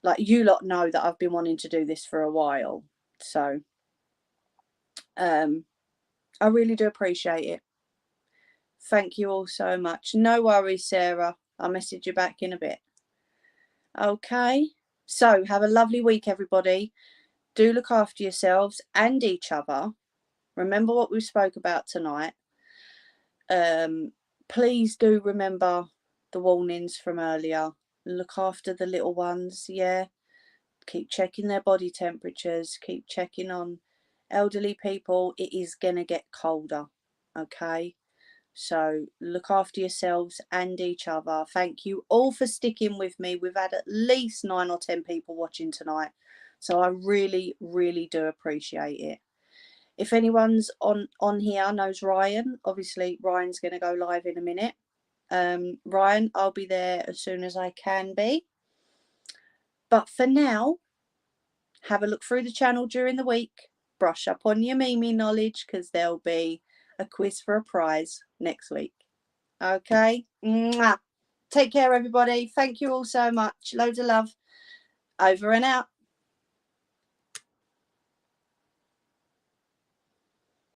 Speaker 1: like, you lot know that I've been wanting to do this for a while. So I really do appreciate it. Thank you all so much. No worries, Sarah. I'll message you back in a bit. Okay. So have a lovely week, everybody. Do look after yourselves and each other. Remember what we spoke about tonight. Please do remember the warnings from earlier. Look after the little ones. Yeah. Keep checking their body temperatures. Keep checking on elderly people. It is going to get colder. Okay. So look after yourselves and each other. Thank you all for sticking with me. We've had at least 9 or 10 people watching tonight. So I really, really do appreciate it. If anyone's on here knows Ryan, obviously Ryan's going to go live in a minute. Ryan, I'll be there as soon as I can be. But for now, have a look through the channel during the week. Brush up on your Mimi knowledge, because there'll be a quiz for a prize next week. Okay? Mwah. Take care, everybody. Thank you all so much. Loads of love. Over and out.